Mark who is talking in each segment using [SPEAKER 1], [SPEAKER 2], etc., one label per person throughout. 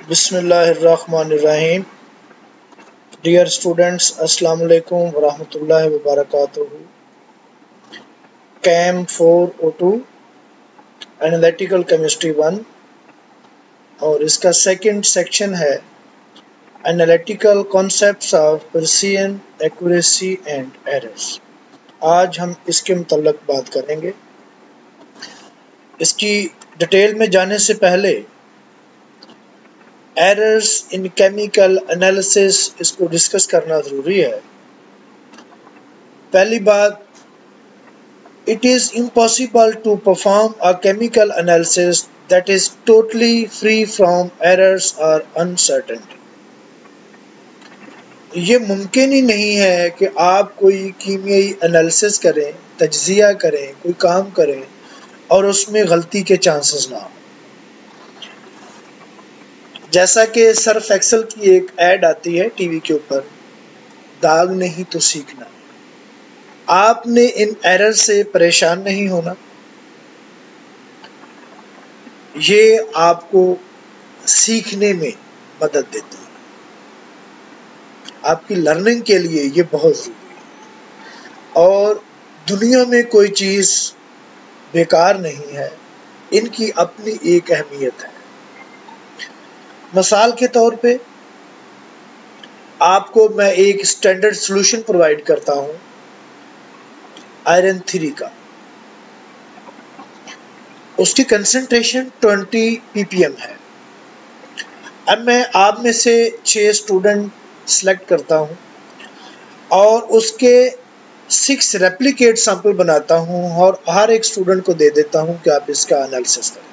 [SPEAKER 1] बिस्मिल्लाहिर्रहमानिर्रहीम। Dear students, अस्सलाम वालेकुम वरहमतुल्लाहि वबरकातुहू। कैम 402 एनालिटिकल केमिस्ट्री 1 और इसका सेकंड सेक्शन है analytical concepts of precision, accuracy and errors. आज हम इसके मुतल्लिक़ बात करेंगे। इसकी डिटेल में जाने से पहले एरर्स इन केमिकल एनालिसिस इसको डिस्कस करना ज़रूरी है। पहली बात, it is impossible to perform a chemical analysis that is totally free from errors or uncertainty। ये मुमकिन ही नहीं है कि आप कोई कीमियाई एनालिसिस करें, तज्ज़िया करें, कोई काम करें और उसमें गलती के चांसेस ना हो। जैसा कि सर्फ एक्सेल की एक ऐड आती है टीवी के ऊपर, दाग नहीं तो सीखना। आपने इन एरर से परेशान नहीं होना, ये आपको सीखने में मदद देती है। आपकी लर्निंग के लिए ये बहुत ज़रूरी है और दुनिया में कोई चीज़ बेकार नहीं है, इनकी अपनी एक अहमियत है। मिसाल के तौर पे आपको मैं एक स्टैंडर्ड सॉल्यूशन प्रोवाइड करता हूँ आयरन 3 का। उसकी कंसंट्रेशन 20 ppm है। अब मैं आप में से 6 स्टूडेंट सेलेक्ट करता हूँ और उसके 6 रेप्लिकेट सैंपल बनाता हूँ और हर एक स्टूडेंट को दे देता हूँ कि आप इसका एनालिसिस करें।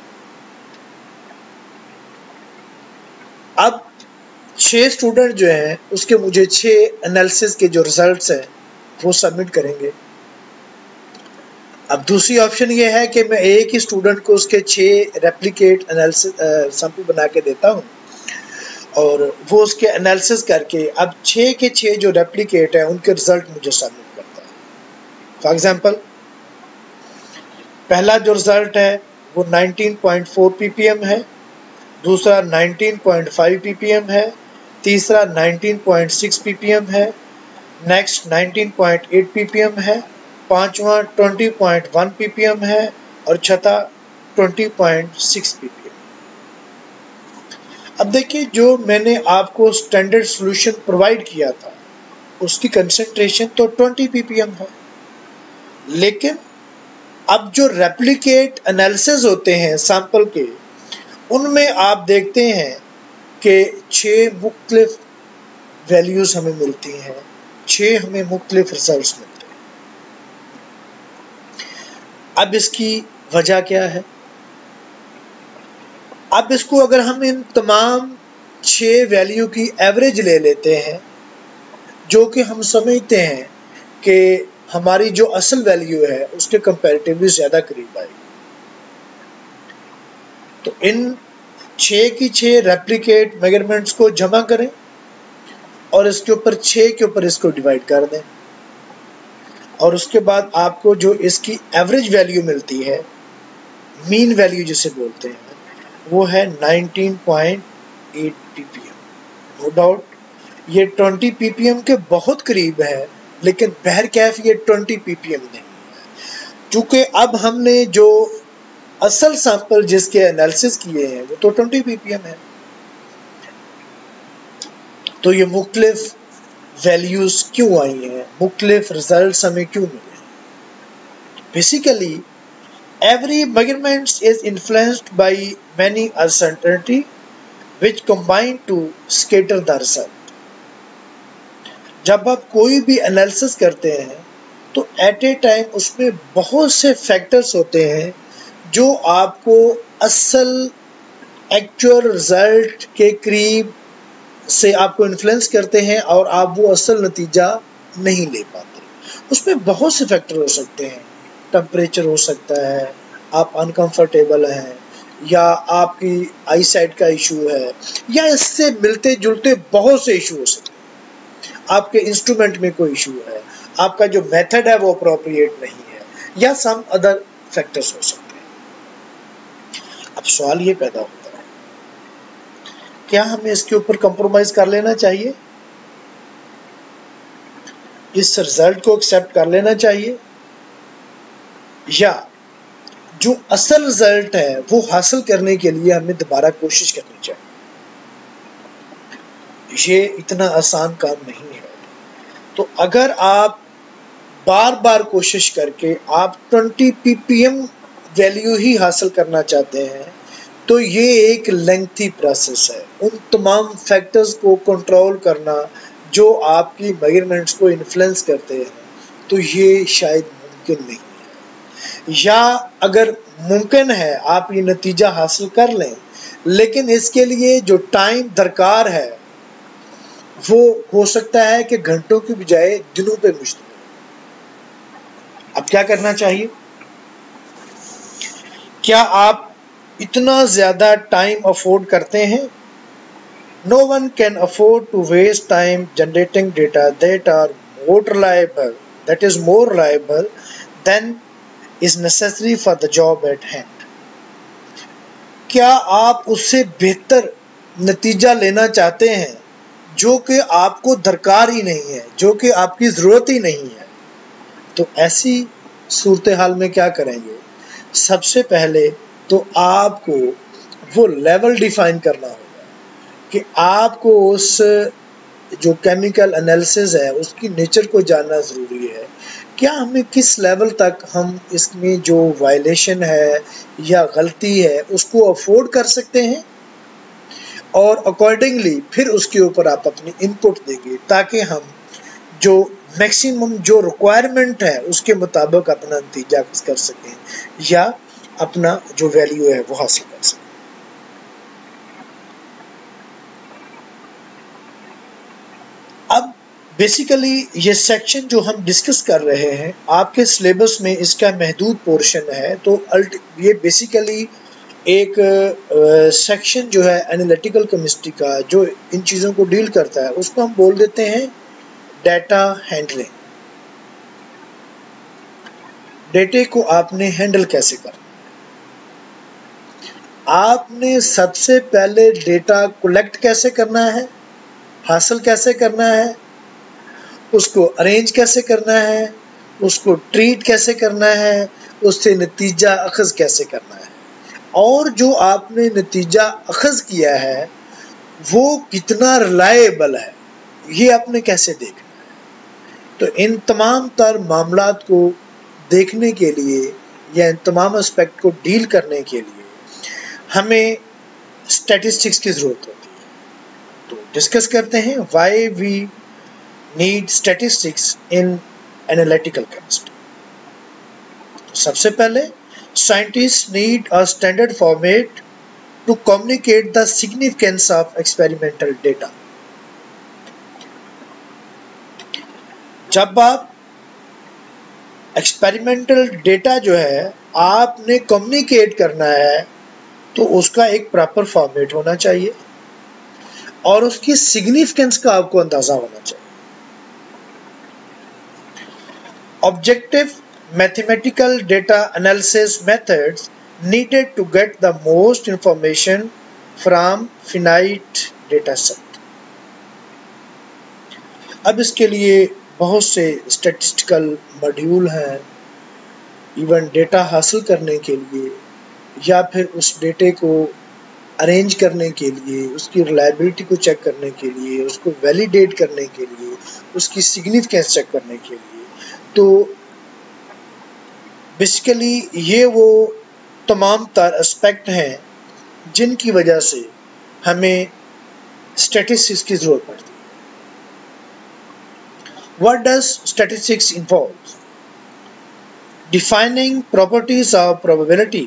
[SPEAKER 1] अब 6 स्टूडेंट जो हैं उसके मुझे 6 एनालिसिस के जो रिजल्ट्स हैं वो सबमिट करेंगे। अब दूसरी ऑप्शन ये है कि मैं एक ही स्टूडेंट को उसके 6 रेप्लिकेट एनालिसिस सैंपल बना के देता हूँ और वो उसके एनालिसिस करके अब 6 के 6 जो रेप्लिकेट है उनके रिजल्ट मुझे सबमिट करता है। फॉर एग्जांपल, पहला जो रिजल्ट है वो 19.4 ppm है, दूसरा 19.5 ppm है, तीसरा 19.6 ppm है, नेक्स्ट 19.8 ppm है, पांचवा 20.1 ppm है और छठा 20.6 ppm। अब देखिए, जो मैंने आपको स्टैंडर्ड सॉल्यूशन प्रोवाइड किया था उसकी कंसंट्रेशन तो 20 ppm है, लेकिन अब जो रेप्लिकेट एनालिसिस होते हैं सैंपल के, उनमें आप देखते हैं कि 6 मुख्तलिफ वैल्यूज हमें मिलती हैं, 6 हमें मुख्तलिफ रिजल्ट्स मिलते हैं। अब इसकी वजह क्या है? अब इसको अगर हम इन तमाम 6 वैल्यू की एवरेज ले लेते हैं, जो कि हम समझते हैं कि हमारी जो असल वैल्यू है उसके कंपैरेटिवली ज़्यादा करीब आएगी, तो इन 6 की 6 रेप्लिकेट मेजरमेंट्स को जमा करें और इसके ऊपर 6 के ऊपर इसको डिवाइड कर दें और उसके बाद आपको जो इसकी एवरेज वैल्यू मिलती है, मीन वैल्यू जिसे बोलते हैं, वो है 19.8 ppm। नो डाउट ये 20 ppm के बहुत करीब है, लेकिन बहरकैफ ये 20 ppm नहीं है, क्योंकि अब हमने जो असल सैंपल जिसके एनालिसिस किए हैं वो तो 20 ppm है। तो ये मुख्तलिफ वैल्यूज क्यों आई हैं, मुख्तलिफ रिजल्ट्स हमें क्यों मिले? Basically every measurement is influenced by many uncertainty which combine to scatter the result। जब आप कोई भी एनालिसिस करते हैं तो एट ए टाइम उसमें बहुत से फैक्टर्स होते हैं जो आपको असल एक्चुअल रिजल्ट के करीब से आपको इन्फ्लुएंस करते हैं और आप वो असल नतीजा नहीं ले पाते। उसमें बहुत से फैक्टर हो सकते हैं, टेम्परेचर हो सकता है, आप अनकंफर्टेबल हैं, या आपकी आई साइट का इशू है, या इससे मिलते जुलते बहुत से इशू हो सकते हैं। आपके इंस्ट्रूमेंट में कोई इशू है, आपका जो मेथड है वो अप्रोप्रिएट नहीं है, या सम अदर फैक्टर्स हो सकते हैं। अब सवाल ये पैदा होता है क्या हमें इसके ऊपर कंप्रोमाइज कर लेना चाहिए? इस रिजल्ट को एक्सेप्ट कर लेना चाहिए, या जो असल रिजल्ट है वो हासिल करने के लिए हमें दोबारा कोशिश करनी चाहिए? ये इतना आसान काम नहीं है। तो अगर आप बार बार कोशिश करके आप 20 ppm वैल्यू ही हासिल करना चाहते हैं, तो ये एक लेंथी प्रोसेस है। उन तमाम फैक्टर्स को कंट्रोल करना जो आपकी मेजरमेंट्स को इन्फ्लुएंस करते हैं, तो ये शायद मुमकिन नहीं है। या अगर मुमकिन है आप ये नतीजा हासिल कर लें, लेकिन इसके लिए जो टाइम दरकार है वो हो सकता है कि घंटों की बजाय दिनों पे मुश्तमिल। अब क्या करना चाहिए? क्या आप इतना ज्यादा टाइम अफोर्ड करते हैं? No one can afford to waste time generating data that are more reliable than is necessary for the job at hand. क्या आप उससे बेहतर नतीजा लेना चाहते हैं जो कि आपको दरकार ही नहीं है, जो कि आपकी जरूरत ही नहीं है? तो ऐसी सूरत हाल में क्या करेंगे? सबसे पहले तो आपको वो लेवल डिफाइन करना होगा कि आपको उस जो केमिकल एनालिसिस है उसकी नेचर को जानना ज़रूरी है। क्या हमें किस लेवल तक हम इसमें जो वायलेशन है या गलती है उसको अफोर्ड कर सकते हैं, और अकॉर्डिंगली फिर उसके ऊपर आप अपनी इनपुट देंगे ताकि हम जो मैक्सिमम जो रिक्वायरमेंट है उसके मुताबिक अपना नतीजा कर सकें या अपना जो वैल्यू है वो हासिल कर सकें। अब बेसिकली ये सेक्शन जो हम डिस्कस कर रहे हैं, आपके सिलेबस में इसका महदूद पोर्शन है, तो ये बेसिकली एक सेक्शन जो है एनालिटिकल केमिस्ट्री का जो इन चीज़ों को डील करता है उसको हम बोल देते हैं डेटा हैंडलिंग। डेटे को आपने हैंडल कैसे करना? आपने सबसे पहले डेटा कलेक्ट कैसे करना है, हासिल कैसे करना है, उसको अरेंज कैसे करना है, उसको ट्रीट कैसे करना है, उससे नतीजा अखज़ कैसे करना है, और जो आपने नतीजा अखज़ किया है वो कितना रिलायबल है ये आपने कैसे देखना है। तो इन तमाम तर मामलात को देखने के लिए या इन तमाम एस्पेक्ट को डील करने के लिए हमें स्टैटिस्टिक्स की ज़रूरत होती है। तो डिस्कस करते हैं why we need statistics in analytical chemistry. सबसे पहले scientists need a standard format to communicate the significance of experimental data. जब आप एक्सपेरिमेंटल डेटा जो है आपने कम्युनिकेट करना है तो उसका एक प्रॉपर फॉर्मेट होना चाहिए और उसकी सिग्निफिकेंस का आपको अंदाजा होना चाहिए। Objective mathematical data analysis methods needed to get the most information from finite data set. अब इसके लिए बहुत से statistical मॉड्यूल हैं, इवन डेटा हासिल करने के लिए या फिर उस डेटे को अरेंज करने के लिए, उसकी रिलायबिलिटी को चेक करने के लिए, उसको वैलिडेट करने के लिए, उसकी सिग्निफिकेंस चेक करने के लिए। तो बेसिकली ये वो तमाम तर एस्पेक्ट हैं जिनकी वजह से हमें स्टैटिस्टिक्स की ज़रूरत पड़ती है। What does statistics involve? Defining properties of probability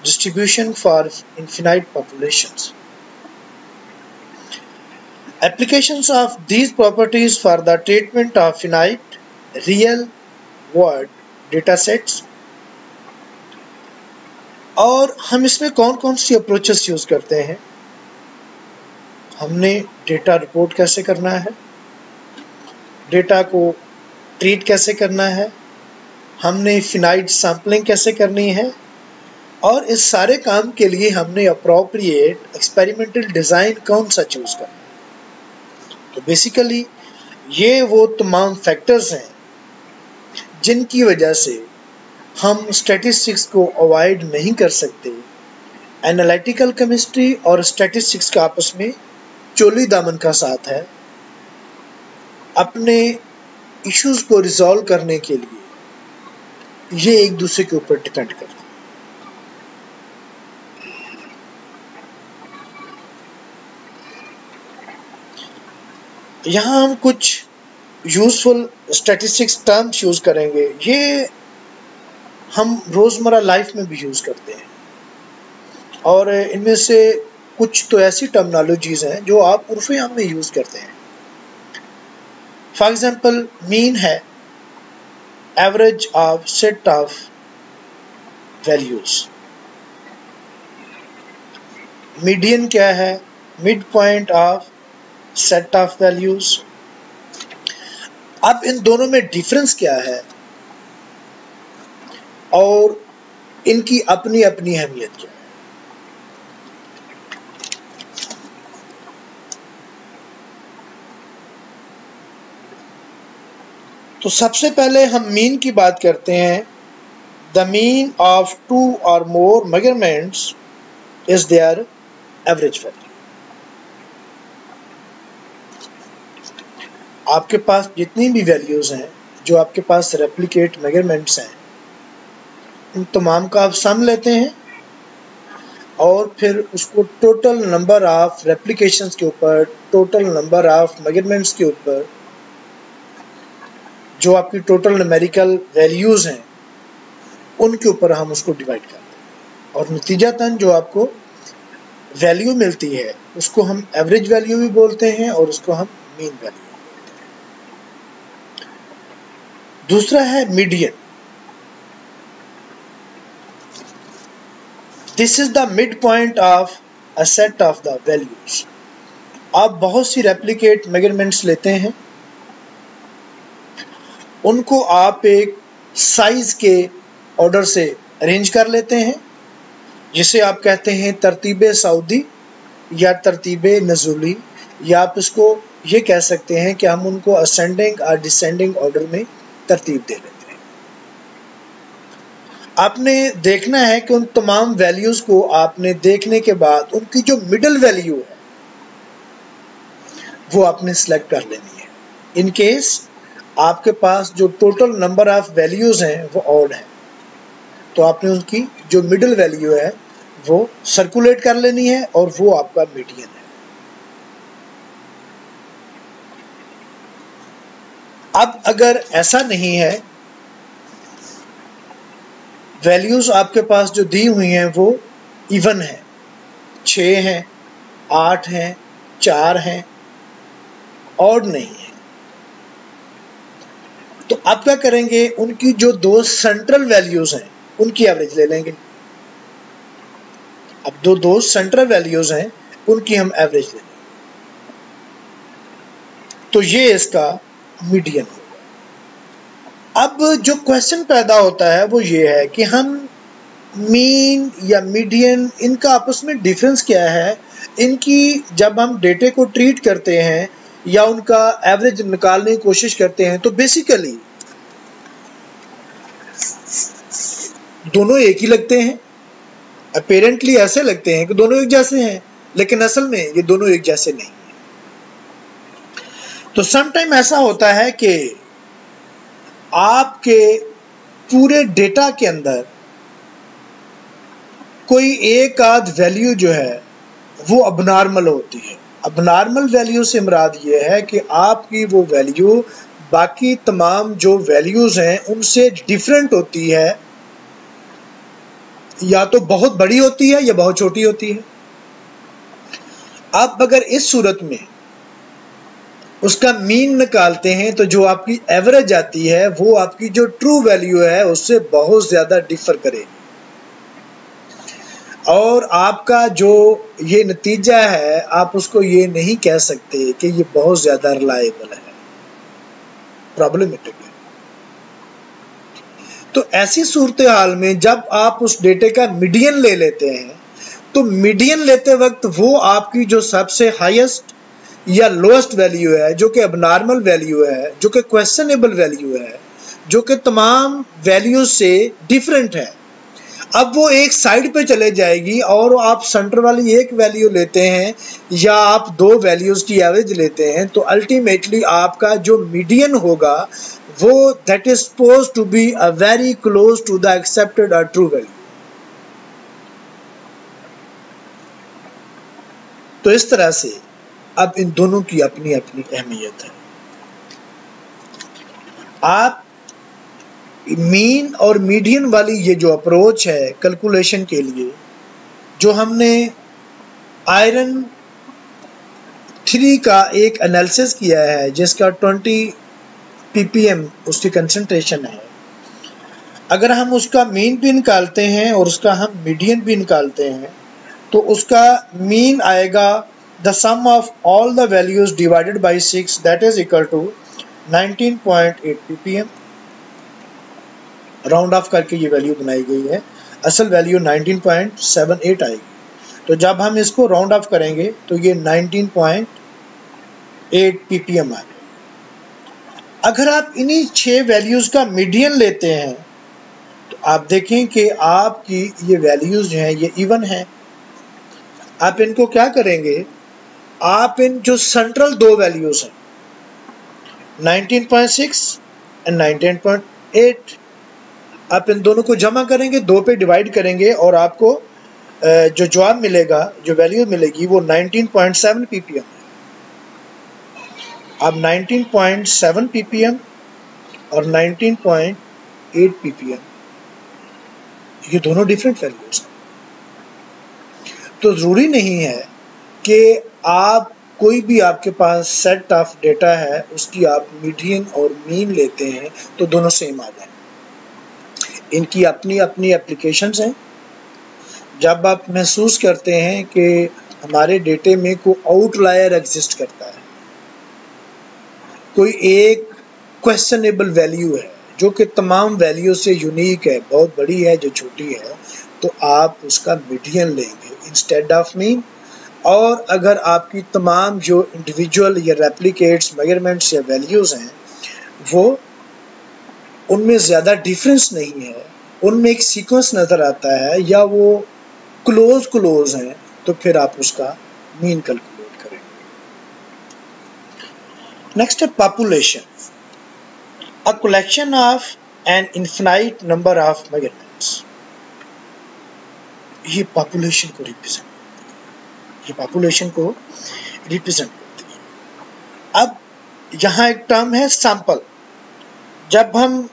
[SPEAKER 1] distribution for infinite populations. Applications of these properties for the treatment of finite real world data sets. और हम इसमें कौन कौन सी अप्रोचेस यूज करते हैं? हमने डेटा रिपोर्ट कैसे करना है, डेटा को ट्रीट कैसे करना है, हमने फिनाइट सैम्पलिंग कैसे करनी है, और इस सारे काम के लिए हमने अप्रोप्रिएट एक्सपेरिमेंटल डिज़ाइन कौन सा चूज करना। तो बेसिकली ये वो तमाम फैक्टर्स हैं जिनकी वजह से हम स्टैटिस्टिक्स को अवॉइड नहीं कर सकते। एनालिटिकल केमिस्ट्री और स्टैटिस्टिक्स का आपस में चोली दामन का साथ है। अपने इश्यूज को रिजॉल्व करने के लिए ये एक दूसरे के ऊपर डिपेंड करते हैं। यहाँ हम कुछ यूजफुल स्टैटिस्टिक्स टर्म्स यूज करेंगे, ये हम रोजमर्रा लाइफ में भी यूज करते हैं और इनमें से कुछ तो ऐसी टर्मिनोलॉजीज हैं जो आप उर्फ़े आम में यूज करते हैं। फॉर एग्जाम्पल मीन है average of set of values. Median क्या है? Mid point of set of values. अब इन दोनों में डिफरेंस क्या है और इनकी अपनी अपनी अहमियत क्या है? तो सबसे पहले हम मीन की बात करते हैं। द मीन ऑफ टू और more measurements is their average value. आपके पास जितनी भी वैल्यूज हैं, जो आपके पास रेप्लिकेट मेजरमेंट्स हैं, उन तमाम का आप सम लेते हैं और फिर उसको टोटल नंबर ऑफ रेप्लिकेशंस के ऊपर, टोटल नंबर ऑफ मेजरमेंट्स के ऊपर, जो आपकी टोटल न्यूमेरिकल वैल्यूज हैं उनके ऊपर हम उसको डिवाइड करते हैं और नतीजतन जो आपको वैल्यू मिलती है उसको हम एवरेज वैल्यू भी बोलते हैं और उसको हम मीन वैल्यू बोलते हैं। दूसरा है median. This is the mid point of a set of the values. आप बहुत सी रेप्लिकेट मेजरमेंट्स लेते हैं, उनको आप एक साइज के ऑर्डर से अरेंज कर लेते हैं, जिसे आप कहते हैं तरतीबे सऊदी या तरतीबे नज़ुली, या आप इसको ये कह सकते हैं कि हम उनको असेंडिंग और डिसेंडिंग ऑर्डर में तरतीब दे लेते हैं। आपने देखना है कि उन तमाम वैल्यूज को आपने देखने के बाद उनकी जो मिडिल वैल्यू है वो आपने सिलेक्ट कर लेनी है। इन केस आपके पास जो टोटल नंबर ऑफ वैल्यूज हैं वो ऑड है, तो आपने उनकी जो मिडिल वैल्यू है वो सर्कुलेट कर लेनी है और वो आपका मीडियन है। अब अगर ऐसा नहीं है, वैल्यूज आपके पास जो दी हुई हैं वो इवन है, 6 हैं, 8 हैं, 4 हैं, ऑड नहीं है, तो आप क्या करेंगे? उनकी जो दो सेंट्रल वैल्यूज हैं उनकी एवरेज ले लेंगे। अब दो सेंट्रल वैल्यूज हैं उनकी हम एवरेज ले लेंगे, तो ये इसका मीडियन होगा। अब जो क्वेश्चन पैदा होता है वो ये है कि हम मीन या मीडियन, इनका आपस में डिफरेंस क्या है? इनकी जब हम डेटे को ट्रीट करते हैं या उनका एवरेज निकालने की कोशिश करते हैं तो बेसिकली दोनों एक ही लगते हैं। अपेरेंटली ऐसे लगते हैं कि दोनों एक जैसे हैं, लेकिन असल में ये दोनों एक जैसे नहीं हैं। तो समटाइम ऐसा होता है कि आपके पूरे डेटा के अंदर कोई एक आध वैल्यू जो है वो अबनॉर्मल होती है। अबनॉर्मल वैल्यू से मुराद ये है कि आपकी वो वैल्यू बाकी तमाम जो वैल्यूज हैं उनसे डिफरेंट होती है, या तो बहुत बड़ी होती है या बहुत छोटी होती है। आप अगर इस सूरत में उसका मीन निकालते हैं तो जो आपकी एवरेज आती है वो आपकी जो ट्रू वैल्यू है उससे बहुत ज्यादा डिफर करेगी, और आपका जो ये नतीजा है आप उसको ये नहीं कह सकते कि ये बहुत ज्यादा रिलायबल है, प्रॉब्लमेटिक है। तो ऐसी सूरत हाल में जब आप उस डेटे का मीडियन ले लेते हैं, तो मीडियन लेते वक्त वो आपकी जो सबसे हाईएस्ट या लोएस्ट वैल्यू है, जो कि अबनॉर्मल वैल्यू है, जो कि क्वेश्चनेबल वैल्यू है, जो कि तमाम वैल्यूज से डिफरेंट है, अब वो एक साइड पे चले जाएगी और आप सेंटर वाली एक वैल्यू लेते हैं या आप दो वैल्यूज की एवरेज लेते हैं, तो अल्टीमेटली आपका जो मीडियन होगा वो that is suppose to be a very close to the accepted और ट्रू वैल्यू। तो इस तरह से अब इन दोनों की अपनी अपनी अहमियत है। आप मीन और मीडियन वाली ये जो अप्रोच है कैलकुलेशन के लिए, जो हमने आयरन 3 का एक एनालिसिस किया है जिसका 20 ppm उसकी कंसंट्रेशन है, अगर हम उसका मीन भी निकालते हैं और उसका हम मीडियन भी निकालते हैं, तो उसका मीन आएगा the sum of all the values divided by 6 that is equal to 19.8 ppm। Round off करके ये वैल्यू बनाई गई है, असल वैल्यू 19.78 आएगी। तो जब हम इसको राउंड ऑफ करेंगे तो ये 19.8 ppm आ गया। अगर आप इन्हीं 6 वैल्यूज का मीडियन लेते हैं तो आप देखें कि आपकी ये वैल्यूज जो हैं ये इवन हैं। आप इनको क्या करेंगे, आप इन जो सेंट्रल दो वैल्यूज हैं 19.6 एंड 19.8, आप इन दोनों को जमा करेंगे, 2 पे डिवाइड करेंगे और आपको जो जवाब मिलेगा, जो वैल्यू मिलेगी वो 19.7 ppm है। अब 19.7 ppm और 19.8 ppm ये दोनों डिफरेंट वैल्यूज हैं। तो जरूरी नहीं है कि आप कोई भी आपके पास सेट ऑफ डेटा है उसकी आप मीडियन और मीन लेते हैं तो दोनों सेम आ जाए। इनकी अपनी अपनी एप्लीकेशंस हैं। जब आप महसूस करते हैं कि हमारे डेटे में कोई आउटलायर एग्जिस्ट करता है, कोई एक क्वेश्चनेबल वैल्यू है जो कि तमाम वैल्यू से यूनिक है, बहुत बड़ी है, जो छोटी है, तो आप उसका मीडियन लेंगे इंस्टेड ऑफ मीन। और अगर आपकी तमाम जो इंडिविजुअल या रेप्लिकेट्स मेजरमेंट्स या वैल्यूज हैं वो उनमें ज़्यादा डिफरेंस नहीं है, उनमें एक सीक्वेंस नज़र आता है या वो क्लोज हैं, तो फिर आप उसका मीन कैलकुलेट करेंगे। नेक्स्ट है population, a collection of an infinite number of measurements. ये पॉपुलेशन को रिप्रेजेंट करती है। अब यहाँ एक टर्म है सैंपल। जब हम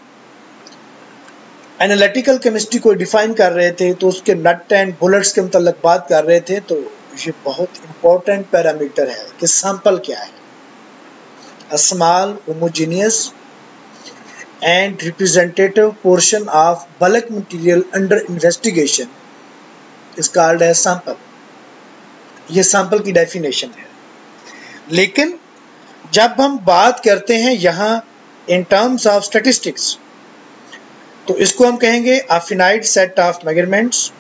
[SPEAKER 1] एनालिटिकल केमिस्ट्री को डिफाइन कर रहे थे तो उसके नट एंड बुलेट्स के मतलब बात कर रहे थे, तो ये बहुत इंपॉर्टेंट पैरामीटर है कि सैंपल क्या है। A small homogeneous and representative portion of bulk material under investigation is called as sample. ये सैंपल की डेफिनेशन है। लेकिन जब हम बात करते हैं यहाँ इन टर्म्स ऑफ स्टैटिस्टिक्स, तो इसको हम कहेंगे a finite set of measurements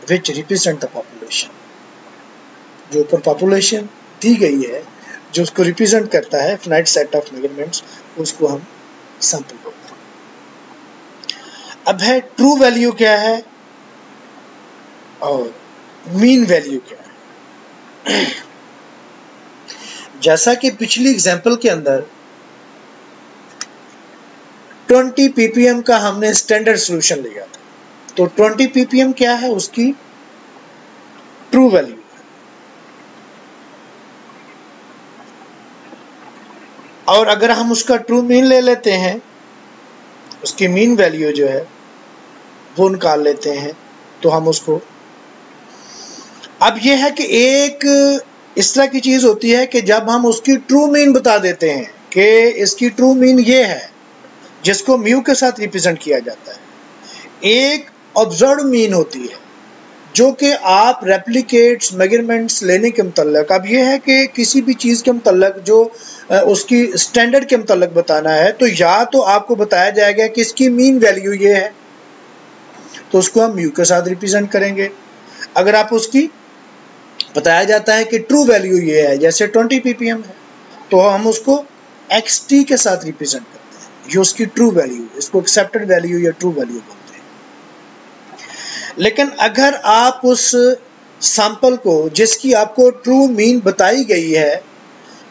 [SPEAKER 1] which represent the population. जो ऊपर पॉपुलेशन दी गई है, जो उसको रिप्रेजेंट करता है फिनाइट सेट ऑफ मेजरमेंट्स, उसको हम सैंपल बोलते हैं। अब है ट्रू वैल्यू क्या है और मीन वैल्यू क्या है। जैसा कि पिछली एग्जांपल के अंदर 20 ppm का हमने स्टैंडर्ड सॉल्यूशन लिया था, तो 20 ppm क्या है, उसकी ट्रू वैल्यू है। और अगर हम उसका ट्रू मीन ले लेते हैं, उसकी मीन वैल्यू जो है वो निकाल लेते हैं, तो हम उसको, अब यह है कि एक इस तरह की चीज होती है कि जब हम उसकी ट्रू मीन बता देते हैं कि इसकी ट्रू मीन ये है, जिसको म्यू के साथ रिप्रेजेंट किया जाता है। एक ऑब्जर्व मीन होती है जो कि आप रेप्लिकेट्स मेजरमेंट्स लेने के मुतल्लक, अब ये है कि किसी भी चीज़ के मुतल्लक जो उसकी स्टैंडर्ड के मुतल्लक बताना है, तो या तो आपको बताया जाएगा कि इसकी मीन वैल्यू ये है, तो उसको हम म्यू के साथ रिप्रेजेंट करेंगे। अगर आप उसकी बताया जाता है कि ट्रू वैल्यू ये है, जैसे 20 ppm है, तो हम उसको xt के साथ रिप्रेजेंट करते हैं, ये उसकी ट्रू वैल्यू, इसको एक्सेप्टेड वैल्यू या ट्रू वैल्यू बोलते हैं। लेकिन अगर आप उस सैंपल को जिसकी आपको ट्रू मीन बताई गई है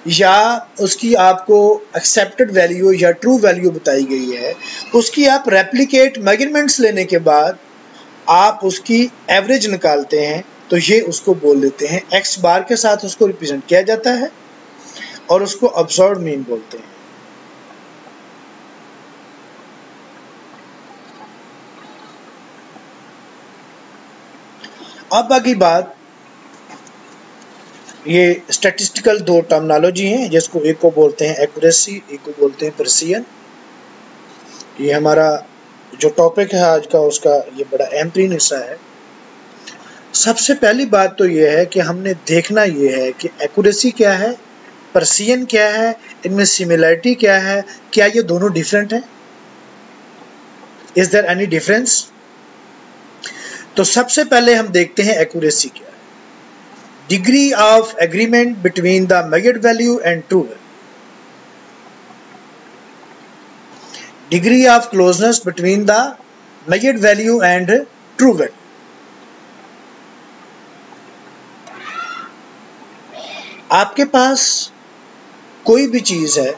[SPEAKER 1] या उसकी आपको एक्सेप्टेड वैल्यू या ट्रू वैल्यू बताई गई है, उसकी आप रेप्लिकेट मेजरमेंट्स लेने के बाद आप उसकी एवरेज निकालते हैं, तो ये उसको बोल देते हैं x बार के साथ उसको रिप्रेजेंट किया जाता है और उसको ऑब्जर्व्ड मीन बोलते हैं। अब आगे बात, ये स्टैटिस्टिकल दो टर्मिनोलॉजी हैं, जिसको एक को बोलते हैं एक्यूरेसी, एक को बोलते हैं प्रिसिजन। ये हमारा जो टॉपिक है आज का, उसका ये बड़ा अहम तरीन हिस्सा है। सबसे पहली बात तो ये है कि हमने देखना ये है कि एक्यूरेसी क्या है, प्रिसिजन क्या है, इनमें सिमिलरिटी क्या है, क्या ये दोनों डिफरेंट हैं, इज देयर एनी डिफरेंस। तो सबसे पहले हम देखते हैं एक्यूरेसी क्या है। Degree of agreement between the measured value and true value, degree of closeness between the measured value and true value. आपके पास कोई भी चीज है,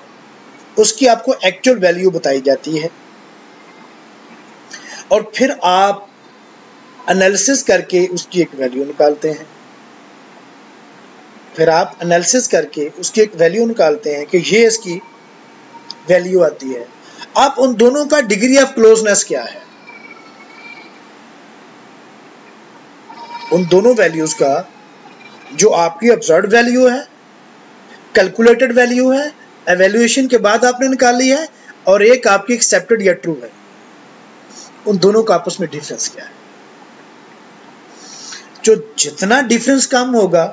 [SPEAKER 1] उसकी आपको एक्चुअल वैल्यू बताई जाती है और फिर आप एनालिसिस करके उसकी एक वैल्यू निकालते हैं, फिर आप एनालिसिस करके उसकी एक वैल्यू निकालते हैं कि ये इसकी वैल्यू आती है। अब उन दोनों का डिग्री ऑफ क्लोजनेस क्या है, उन दोनों वैल्यूज का, जो आपकी ऑब्जर्व्ड वैल्यू है, कैलकुलेटेड वैल्यू है, एवेल्युएशन के बाद आपने निकाली है, और एक आपकी एक्सेप्टेड या ट्रू है, उन दोनों का आपस में डिफरेंस क्या है। जो जितना डिफरेंस कम होगा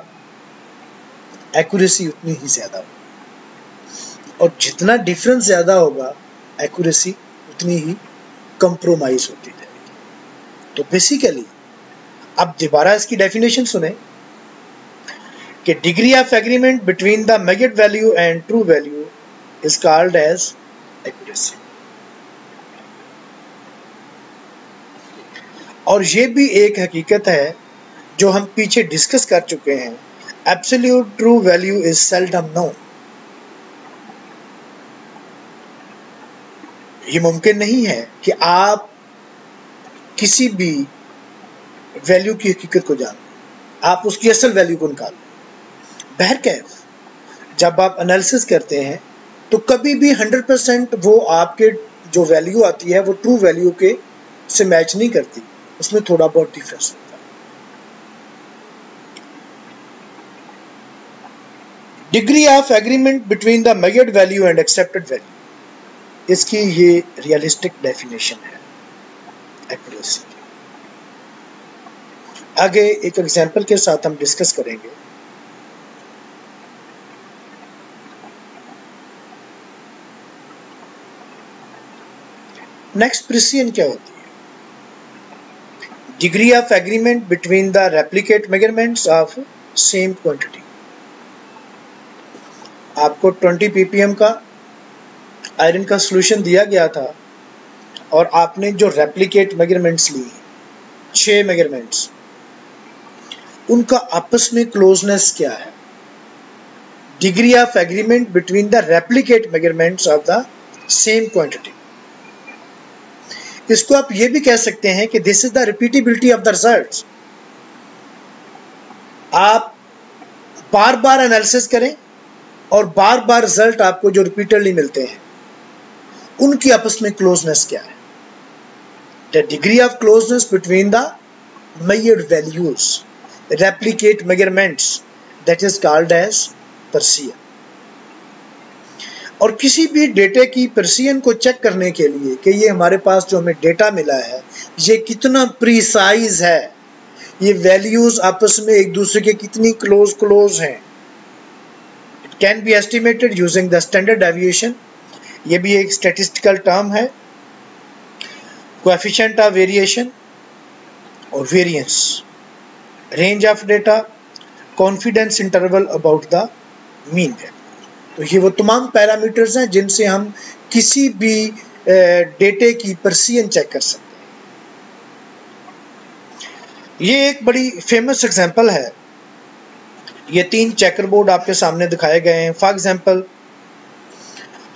[SPEAKER 1] एक्यूरेसी उतनी ही ज्यादा होगी, और जितना डिफरेंस ज्यादा होगा एक्यूरेसी उतनी ही कंप्रोमाइज होती जाएगी। तो बेसिकली अब दोबारा इसकी डेफिनेशन सुने कि degree of agreement between the measured value and true value is called as accuracy. और ये भी एक हकीकत है जो हम पीछे डिस्कस कर चुके हैं, absolute true value is seldom known. ये मुमकिन नहीं है कि आप किसी भी वैल्यू की हकीकत को जान, आप उसकी असल वैल्यू को निकाल लें। बहरकैफ जब आप एनालिसिस करते हैं तो कभी भी 100% वो आपके जो वैल्यू आती है वो ट्रू वैल्यू के से मैच नहीं करती, उसमें थोड़ा बहुत डिफरेंस होता है। Degree of agreement between the measured value and accepted value, इसकी ये रियलिस्टिक डेफिनेशन है एक्यूरेसी की। आगे एक एग्जांपल के साथ हम डिस्कस करेंगे। नेक्स्ट प्रिसिजन क्या होती है? Degree of agreement between the replicate measurements of same quantity. आपको 20 ppm का आयरन का सॉल्यूशन दिया गया था और आपने जो रेप्लिकेट मेजरमेंट्स ली, 6 मेजरमेंट्स, उनका आपस में क्लोजनेस क्या है? Degree of agreement between the replicate measurements of the same quantity. इसको आप ये भी कह सकते हैं कि this is the repeatability of the results. आप बार बार एनालिसिस करें और बार बार रिजल्ट आपको जो रिपीटेडली मिलते हैं उनकी आपस में क्लोजनेस क्या है? The degree of closeness between the measured values, replicate measurements, that is called as precision। और किसी भी डेटे की प्रिसिजन को चेक करने के लिए कि ये हमारे पास जो हमें डेटा मिला है ये कितना प्रिसाइज है, ये वैल्यूज आपस में एक दूसरे के कितनी क्लोज हैं। It can be estimated using the standard deviation, ये भी एक स्टैटिस्टिकल टर्म है, कोएफिशिएंट ऑफ वेरिएशन और variance, range of data, confidence interval about the mean value. तो ये वो तमाम पैरामीटर्स हैं जिनसे हम किसी भी डेटे की प्रेसिजन चेक कर सकते हैं। ये एक बड़ी फेमस एग्जांपल है। ये 3 चेकर बोर्ड आपके सामने दिखाए गए हैं। फॉर एग्जांपल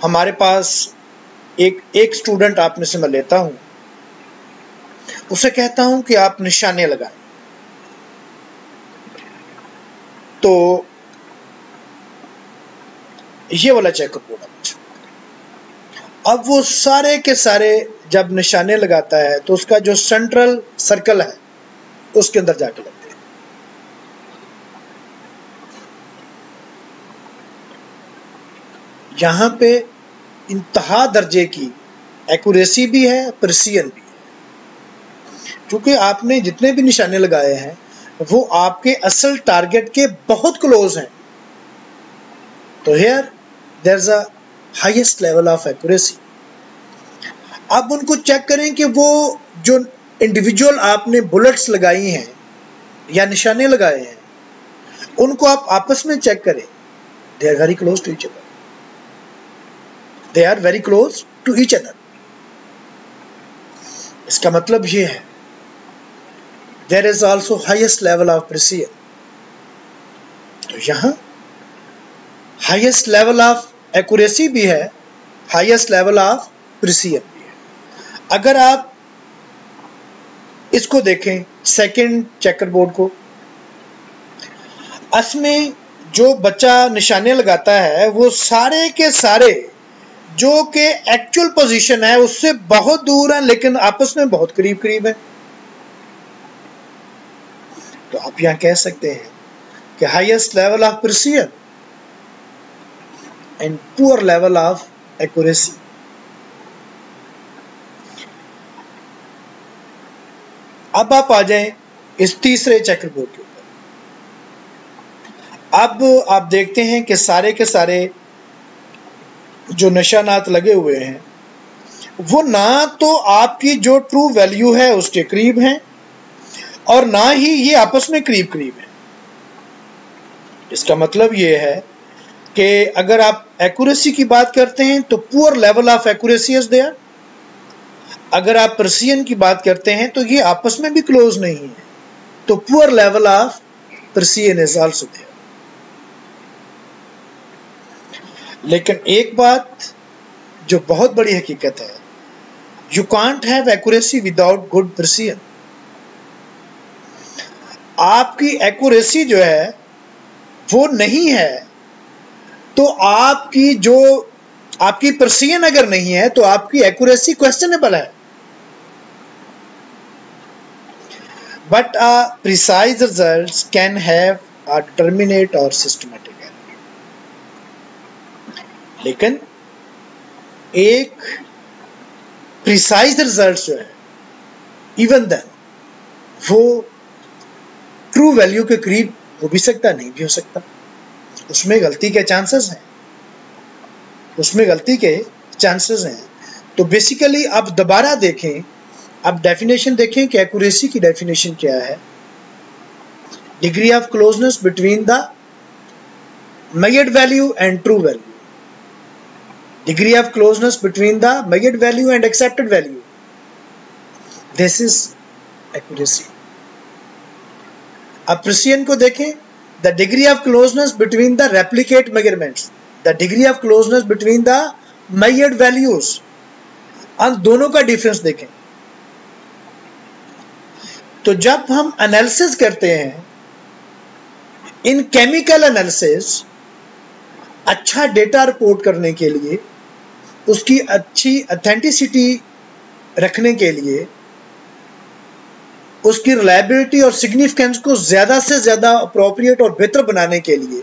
[SPEAKER 1] हमारे पास एक स्टूडेंट आप में से मैं लेता हूं, उसे कहता हूं कि आप निशाने लगाएं। तो ये वाला चेकर बोर्ड है। अब वो सारे के सारे जब निशाने लगाता है तो उसका जो सेंट्रल सर्कल है उसके अंदर जाके लगते हैं। यहां पे इंतहा दर्जे की एक्यूरेसी भी है, प्रिसीजन भी है, क्योंकि आपने जितने भी निशाने लगाए हैं वो आपके असल टारगेट के बहुत क्लोज हैं। तो here there is a highest level of accuracy. अब उनको चेक करें कि वो जो इंडिविजुअल आपने बुलेट्स लगाई हैं या निशाने लगाए हैं उनको आप आपस में चेक करें। They are very close to each other, they are very close to each other. इसका मतलब ये है there is also highest level of precision. तो यहां हाईएस्ट लेवल ऑफ एक्यूरेसी भी है, हाईएस्ट लेवल ऑफ प्रिसीजन भी है। अगर आप इसको देखें सेकंड चेकर बोर्ड को, इसमें जो बच्चा निशाने लगाता है वो सारे के सारे जो कि एक्चुअल पोजीशन है उससे बहुत दूर है लेकिन आपस में बहुत करीब करीब है। तो आप यहां कह सकते हैं कि highest level of precision and poor level of accuracy. अब आप आ जाएं इस तीसरे चेकर बोर्ड के ऊपर। अब आप देखते हैं कि सारे के सारे जो निशानात लगे हुए हैं वो ना तो आपकी जो ट्रू वैल्यू है उसके करीब हैं और ना ही ये आपस में करीब करीब हैं। इसका मतलब ये है कि अगर आप एक्यूरेसी की बात करते हैं तो poor level of accuracy is there, अगर आप प्रिसीजन की बात करते हैं तो ये आपस में भी क्लोज नहीं है, तो poor level of precision is also there. लेकिन एक बात जो बहुत बड़ी हकीकत है, you can't have accuracy without good precision. आपकी एक्यूरेसी जो है वो नहीं है तो आपकी प्रिसीजन अगर नहीं है तो आपकी एक्यूरेसी क्वेश्चनेबल है। But precise results can have a determinate और सिस्टमैटिक एरर। लेकिन एक प्रिसाइज रिजल्ट जो है इवन देन वो ट्रू वैल्यू के करीब हो भी सकता, नहीं भी हो सकता, उसमें गलती के चांसेस हैं, उसमें गलती के चांसेस हैं। तो बेसिकली आप दोबारा देखें, आप डेफिनेशन देखें कि एक्यूरेसी की डेफिनेशन क्या है। Degree of closeness between the measured value and true value, degree of closeness between the measured value and accepted value, this is accuracy. अब प्रिसीजन को देखें, the degree of closeness between the replicate measurements, the degree of closeness between the measured values, और दोनों का difference देखें। तो जब हम एनालिसिस करते हैं, इन केमिकल एनालिसिस अच्छा डेटा रिपोर्ट करने के लिए, उसकी अच्छी ऑथेंटिसिटी रखने के लिए, उसकी रिलायबिलिटी और सिग्निफिकेंस को ज्यादा से ज्यादा अप्रोप्रिएट और बेहतर बनाने के लिए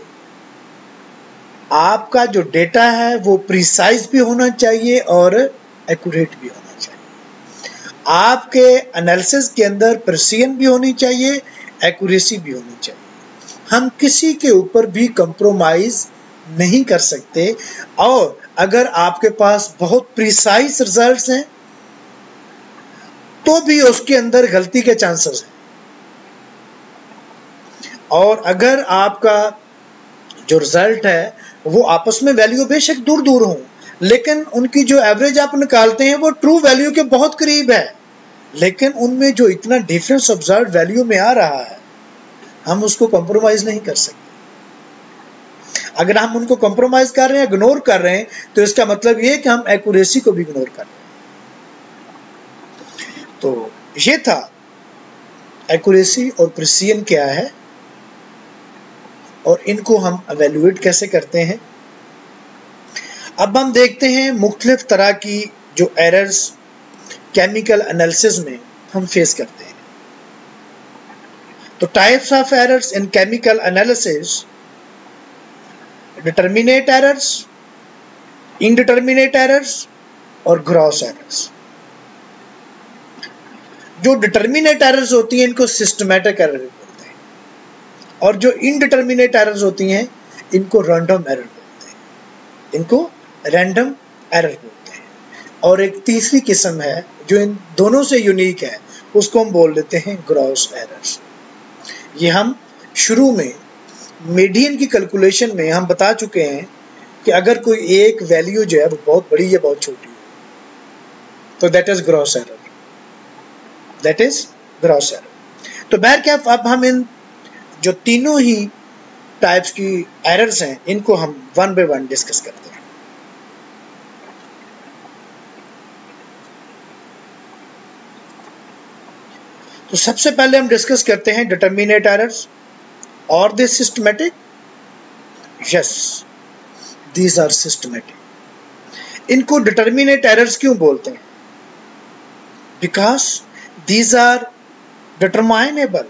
[SPEAKER 1] आपका जो डेटा है वो प्रिसाइज भी होना चाहिए और एक्यूरेट भी होना चाहिए। आपके एनालिसिस के अंदर प्रिसीजन भी होनी चाहिए, एक्यूरेसी भी होनी चाहिए। हम किसी के ऊपर भी कंप्रोमाइज नहीं कर सकते, और अगर आपके पास बहुत प्रिसाइज रिजल्ट्स हैं तो भी उसके अंदर गलती के चांसेस हैं। और अगर आपका जो रिजल्ट है वो आपस में वैल्यू बेशक दूर दूर हो, लेकिन उनकी जो एवरेज आप निकालते हैं वो ट्रू वैल्यू के बहुत करीब है, लेकिन उनमें जो इतना डिफरेंस ऑब्जर्व वैल्यू में आ रहा है हम उसको कॉम्प्रोमाइज नहीं कर सकते। अगर हम उनको कॉम्प्रोमाइज कर रहे हैं, इग्नोर कर रहे हैं, तो इसका मतलब ये कि हम एक्यूरेसी को भी इग्नोर कर रहे हैं। तो ये था एक्यूरेसी और प्रिसीजन क्या है और इनको हम एवेल्युएट कैसे करते हैं। अब हम देखते हैं मुख्तलिफ तरह की जो एरर्स केमिकल एनालिसिस में हम फेस करते हैं। तो types of errors in chemical analysis: determinate errors, indeterminate errors और ग्रॉस एरर्स। जो डिटर्मिनेट एरर्स होती हैं इनको सिस्टमैटिक एरर बोलते हैं, और जो इनडिटर्मिनेट एरर्स होती हैं इनको रैंडम एरर बोलते हैं, इनको रैंडम एरर बोलते हैं। और एक तीसरी किस्म है जो इन दोनों से यूनिक है, उसको हम बोल देते हैं ग्रॉस एरर्स। ये हम शुरू में मीडियन की कैलकुलेशन में हम बता चुके हैं कि अगर कोई एक वैल्यू जो है वो बहुत बड़ी या बहुत छोटी है तो that is gross error, that is gross error. तो बहरकैफ अब हम इन जो तीनों ही टाइप्स की एरर्स हैं इनको हम वन बाय वन डिस्कस करते हैं। तो सबसे पहले हम डिस्कस करते हैं डिटर्मिनेट एरर्स। और this systematic? Yes, these are systematic. इनको डिटर्मिनेट एरर्स क्यों बोलते हैं? Because these are determinable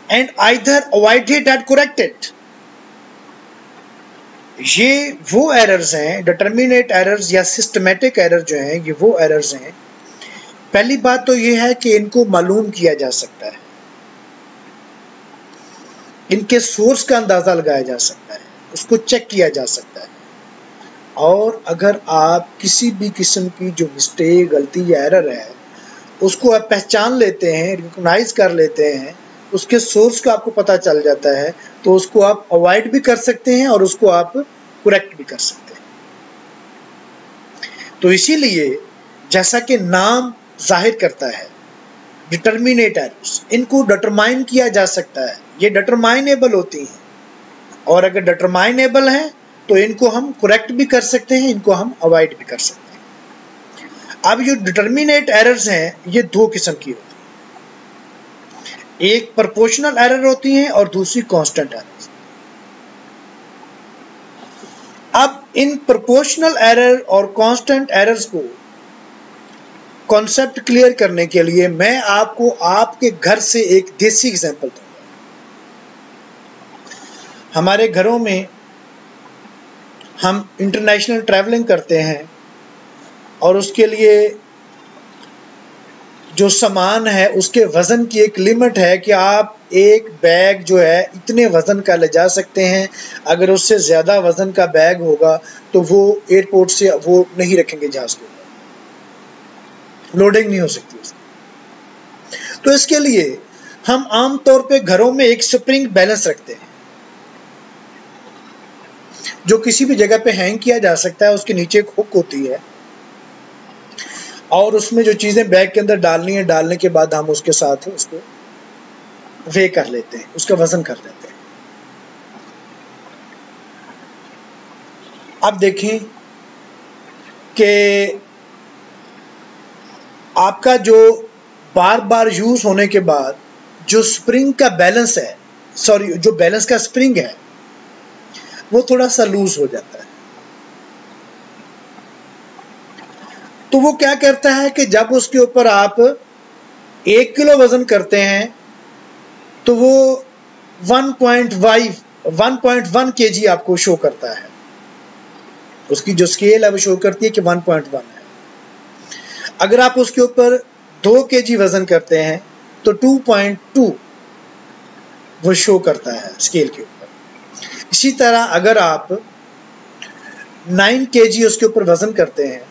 [SPEAKER 1] and either avoided or corrected। ये वो एरर्स हैं, डिटर्मिनेट एरर्स या सिस्टमैटिक एरर जो हैं, ये वो एरर्स हैं। पहली बात तो ये है कि इनको मालूम किया जा सकता है, इनके सोर्स का अंदाजा लगाया जा सकता है, उसको चेक किया जा सकता है। और अगर आप किसी भी किस्म की जो मिस्टेक, गलती या एरर है उसको आप पहचान लेते हैं, रिकॉग्नाइज कर लेते हैं, उसके सोर्स का आपको पता चल जाता है, तो उसको आप अवॉइड भी कर सकते हैं और उसको आप करेक्ट भी कर सकते हैं। तो इसीलिए जैसा कि नाम जाहिर करता है, डिटर्मिनेट एरर्स, इनको डिटरमाइन किया जा सकता है, ये डिटरमाइनेबल होती हैं, और अगर डिटरमाइनेबल हैं तो इनको हम करेक्ट भी कर सकते हैं, इनको हम अवॉइड भी कर सकते हैं। अब जो डिटर्मिनेट एरर्स हैं ये दो किस्म की होती हैं, एक प्रोपोर्शनल एरर होती हैं और दूसरी कांस्टेंट एरर्स। अब इन प्रोपोर्शनल एरर और कांस्टेंट एरर्स को कॉन्सेप्ट क्लियर करने के लिए मैं आपको आपके घर से एक देसी एग्जांपल दूंगा। हमारे घरों में हम इंटरनेशनल ट्रैवलिंग करते हैं और उसके लिए जो सामान है उसके वज़न की एक लिमिट है कि आप एक बैग जो है इतने वज़न का ले जा सकते हैं। अगर उससे ज़्यादा वज़न का बैग होगा तो वो एयरपोर्ट से वो नहीं रखेंगे, जहाज़ के ऊपर लोडिंग नहीं हो सकती उसकी। तो इसके लिए हम आम तौर पे घरों में एक स्प्रिंग बैलेंस रखते हैं जो किसी भी जगह पे हैंग किया जा सकता है। उसके नीचे एक हुक होती है और उसमें जो चीज़ें बैग के अंदर डालनी है, डालने के बाद हम उसके साथ उसको वे कर लेते हैं, उसका वजन कर लेते हैं। अब देखें कि आपका जो बार बार यूज होने के बाद जो स्प्रिंग का बैलेंस है, सॉरी जो बैलेंस का स्प्रिंग है वो थोड़ा सा लूज हो जाता है। तो वो क्या करता है कि जब उसके ऊपर आप 1 किलो वजन करते हैं तो वो 1.1 kg आपको शो करता है। उसकी जो स्केल है वो शो करती है कि 1.1 है। अगर आप उसके ऊपर 2 kg वजन करते हैं तो 2.2 वो शो करता है स्केल के ऊपर। इसी तरह अगर आप 9 kg उसके ऊपर वजन करते हैं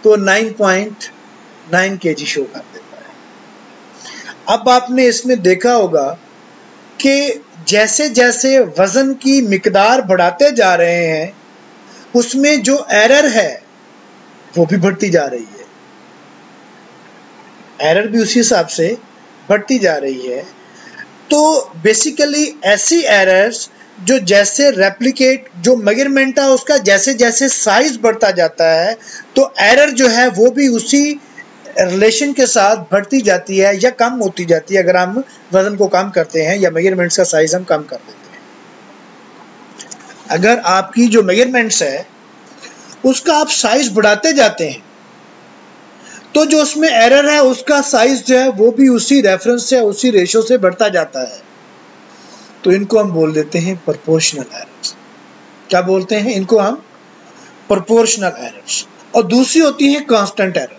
[SPEAKER 1] तो 9.9 kg शो कर देता है। अब आपने इसमें देखा होगा कि जैसे जैसे वजन की मिकदार बढ़ाते जा रहे हैं उसमें जो एरर है वो भी बढ़ती जा रही है, एरर भी उसी हिसाब से बढ़ती जा रही है। तो बेसिकली ऐसी एरर्स जो जैसे रेप्लिकेट जो मेजरमेंट है उसका जैसे जैसे साइज बढ़ता जाता है तो एरर जो है वो भी उसी रिलेशन के साथ बढ़ती जाती है या कम होती जाती है अगर हम वजन को कम करते हैं या मेजरमेंट्स का साइज हम कम कर देते हैं। अगर आपकी जो मेजरमेंट्स है उसका आप साइज बढ़ाते जाते हैं तो जो उसमें एरर है उसका साइज जो है वो भी उसी रेफरेंस से उसी रेशो से बढ़ता जाता है। तो इनको हम बोल देते हैं प्रोपोर्शनल एरर्स। क्या बोलते हैं इनको हम? Proportional errors. और दूसरी होती है कांस्टेंट एरर।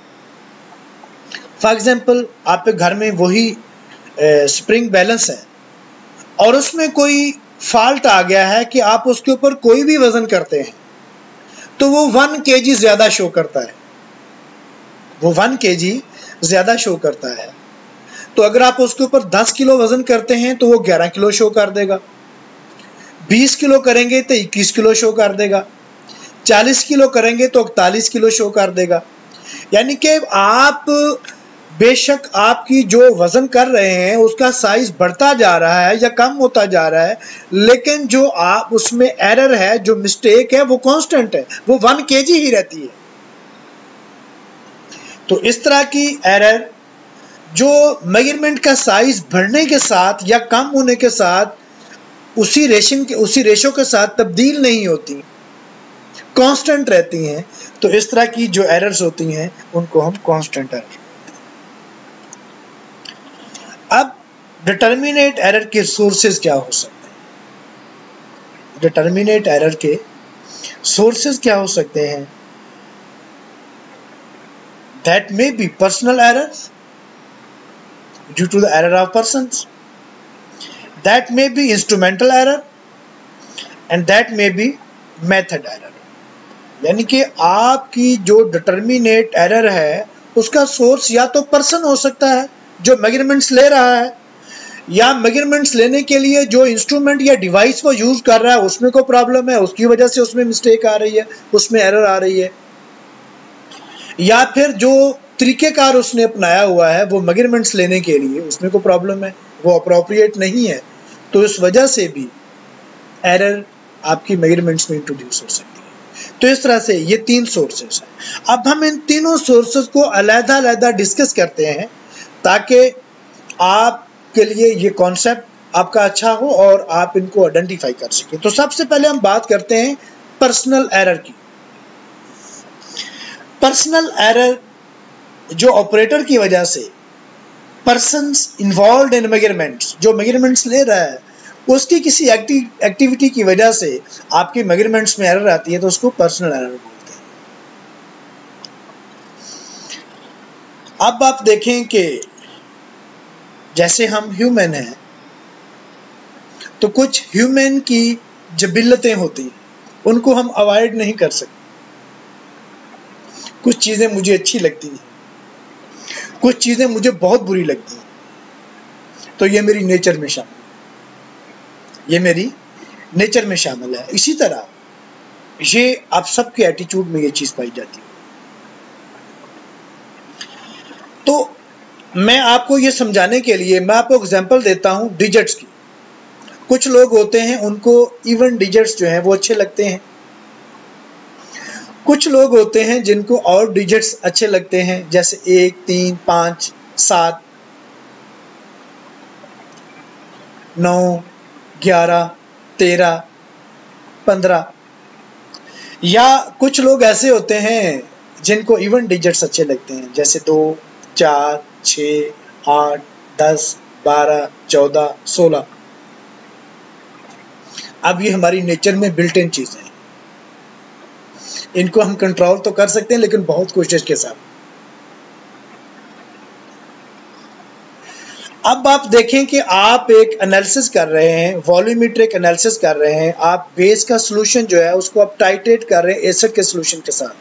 [SPEAKER 1] फॉर एग्जांपल आपके घर में वही स्प्रिंग बैलेंस है और उसमें कोई फॉल्ट आ गया है कि आप उसके ऊपर कोई भी वजन करते हैं तो वो 1 kg ज्यादा शो करता है, वो 1 kg ज्यादा शो करता है। तो अगर आप उसके ऊपर 10 किलो वजन करते हैं तो वो 11 किलो शो कर देगा, 20 किलो करेंगे तो 21 किलो शो कर देगा, 40 किलो करेंगे तो 41 किलो शो कर देगा। यानी कि आप बेशक आपकी जो वजन कर रहे हैं उसका साइज बढ़ता जा रहा है या कम होता जा रहा है, लेकिन जो आप उसमें एरर है, जो मिस्टेक है वो कांस्टेंट है, वो 1 kg ही रहती है। तो इस तरह की एरर जो मेजरमेंट का साइज बढ़ने के साथ या कम होने के साथ उसी रेशो के साथ तब्दील नहीं होती, कांस्टेंट रहती हैं। तो इस तरह की जो एरर्स होती हैं उनको हम कांस्टेंट एरर। अब डिटर्मिनेट एरर के सोर्सेज क्या हो सकते हैं? डिटर्मिनेट एरर के सोर्सेज क्या हो सकते हैं? That may be personal errors due to the error of persons, that may be instrumental error and that may be method error। यानी कि आपकी जो डिटर्मिनेट एरर है उसका सोर्स या तो पर्सन हो सकता है जो मेजरमेंट्स ले रहा है, या मेजरमेंट्स लेने के लिए जो इंस्ट्रूमेंट या डिवाइस वो यूज कर रहा है उसमें कोई प्रॉब्लम है, उसकी वजह से उसमें मिस्टेक आ रही है, उसमें एरर आ रही है, या फिर जो तरीकेकार उसने अपनाया हुआ है वो मेजरमेंट्स लेने के लिए उसमें कोई प्रॉब्लम है, वो अप्रोप्रिएट नहीं है। तो इस वजह से भी एरर आपकी मेजरमेंट्स में इंट्रोड्यूस हो सकती है। तो इस तरह से ये 3 सोर्सेस हैं। अब हम इन तीनों सोर्सेस को अलग-अलग डिस्कस करते हैं ताकि आपके लिए ये कॉन्सेप्ट आपका अच्छा हो और आप इनको आइडेंटिफाई कर सकें। तो सबसे पहले हम बात करते हैं पर्सनल एरर की। पर्सनल एरर जो ऑपरेटर की वजह से पर्सन्स इन्वॉल्व्ड इन मेजरमेंट्स, जो मेजरमेंट्स ले रहा है उसकी किसी एक्टिविटी की वजह से आपके मेजरमेंट्स में एरर आती है तो उसको पर्सनल एरर बोलते हैं। अब आप देखें कि जैसे हम ह्यूमन हैं तो कुछ ह्यूमन की जबिलतें होती हैं, उनको हम अवॉइड नहीं कर सकते। कुछ चीज़ें मुझे अच्छी लगती हैं, कुछ चीज़ें मुझे बहुत बुरी लगती हैं, तो ये मेरी नेचर में शामिल है, ये मेरी नेचर में शामिल है। इसी तरह ये आप सबके एटीट्यूड में ये चीज़ पाई जाती है। तो मैं आपको ये समझाने के लिए मैं आपको एग्जांपल देता हूँ डिजिट्स की। कुछ लोग होते हैं उनको इवन डिजिट्स जो हैं वो अच्छे लगते हैं, कुछ लोग होते हैं जिनको और डिजिट्स अच्छे लगते हैं, जैसे 1, 3, 5, 7, 9, 11, 13, 15, या कुछ लोग ऐसे होते हैं जिनको इवन डिजिट्स अच्छे लगते हैं, जैसे 2, 4, 6, 8, 10, 12, 14, 16। अब ये हमारी नेचर में बिल्ट इन चीजें हैं, इनको हम कंट्रोल तो कर सकते हैं लेकिन बहुत कोशिश के साथ। अब आप देखें कि आप एक एनालिसिस कर रहे हैं, वॉल्यूमेट्रिक एनालिसिस कर रहे हैं, आप बेस का सॉल्यूशन जो है उसको आप टाइट्रेट कर रहे हैं एसिड के सॉल्यूशन के साथ।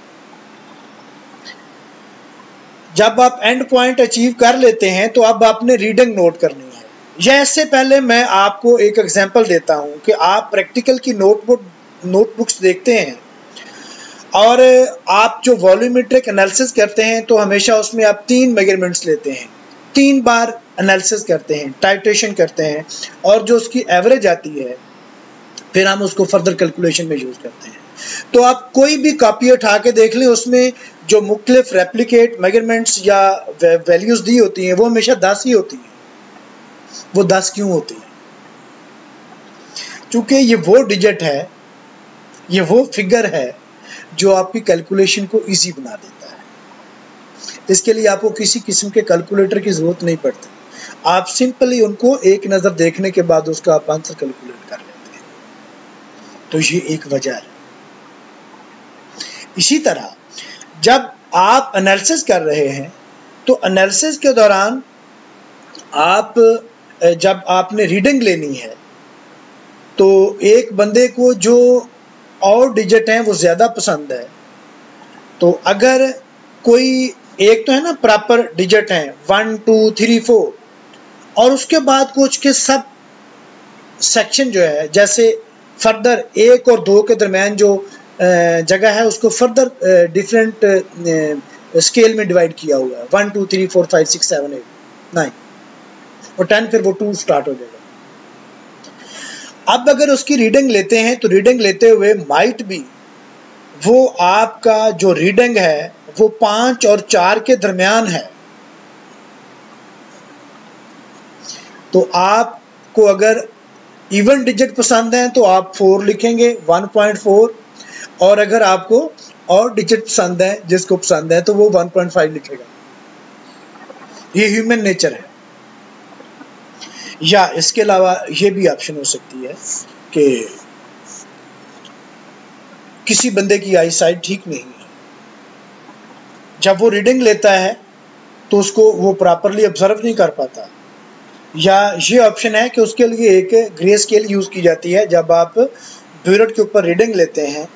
[SPEAKER 1] जब आप एंड पॉइंट अचीव कर लेते हैं तो अब आपने रीडिंग नोट करनी है। या इससे पहले मैं आपको एक एग्जांपल देता हूं कि आप प्रैक्टिकल की नोटबुक्स देखते हैं और आप जो वॉल्यूमेट्रिक एनालिसिस करते हैं तो हमेशा उसमें आप 3 मेजरमेंट्स लेते हैं, 3 बार एनालिसिस करते हैं, टाइट्रेशन करते हैं और जो उसकी एवरेज आती है फिर हम उसको फर्दर कैलकुलेशन में यूज करते हैं। तो आप कोई भी कॉपी उठा के देख लें, उसमें जो मुख्तलिफ रेप्लिकेट मेजरमेंट्स या वैल्यूज दी होती हैं वो हमेशा 10 ही होती हैं। वो 10 क्यों होती है? क्योंकि ये वो डिजिट है, ये वो फिगर है जो आपकी कैलकुलेशन को इजी बना देता है। इसके लिए आपको किसी किस्म के कैलकुलेटर की जरूरत नहीं पड़ती, आप सिंपली उनको एक नजर देखने के बाद उसका आप आंसर कैलकुलेट कर लेते हैं। तो ये एक वजह है। इसी तरह जब आप एनालिसिस कर रहे हैं तो एनालिसिस के दौरान आप जब आपने रीडिंग लेनी है तो एक बंदे को जो और डिजिट हैं वो ज्यादा पसंद है। तो अगर कोई एक तो है ना प्रॉपर डिजिट हैं 1 2 3 4 और उसके बाद कुछ के सब सेक्शन जो है, जैसे फर्दर 1 और 2 के दरमियान जो जगह है उसको फर्दर डिफरेंट स्केल में डिवाइड किया हुआ है, 1 2 3 4 5 6 7 8 9 और 10, फिर वो 2 स्टार्ट हो जाएगा। अब अगर उसकी रीडिंग लेते हैं तो रीडिंग लेते हुए माइट भी वो आपका जो रीडिंग है वो 5 और 4 के दरमियान है। तो आपको अगर इवन डिजिट पसंद है तो आप 4 लिखेंगे, 1.4, और अगर आपको और डिजिट पसंद है, जिसको पसंद है, तो वो 1.5 लिखेगा। ये ह्यूमन नेचर है। या इसके अलावा ये भी ऑप्शन हो सकती है कि किसी बंदे की आई साइट ठीक नहीं है, जब वो रीडिंग लेता है तो उसको वो प्रॉपरली ऑब्जर्व नहीं कर पाता। या ये ऑप्शन है कि उसके लिए एक ग्रे स्केल यूज की जाती है। जब आप ब्यूरेट के ऊपर रीडिंग लेते हैं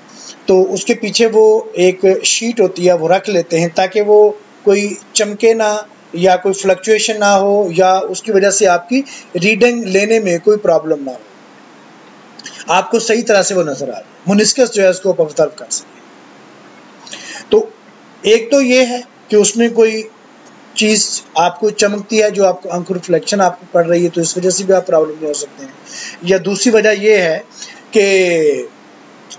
[SPEAKER 1] तो उसके पीछे वो एक शीट होती है, वो रख लेते हैं ताकि वो कोई चमके ना या कोई फ्लक्चुएशन ना हो या उसकी वजह से आपकी रीडिंग लेने में कोई प्रॉब्लम ना हो, आपको सही तरह से वो नजर आ रहा है, मोनिस्कस जो है उसको आप ऑब्जर्व कर सकें। तो एक तो ये है कि उसमें कोई चीज आपको चमकती है जो आपको आंखों रिफ्लेक्शन आपको पड़ रही है, तो इस वजह से भी आप प्रॉब्लम में हो सकते हैं। या दूसरी वजह ये है कि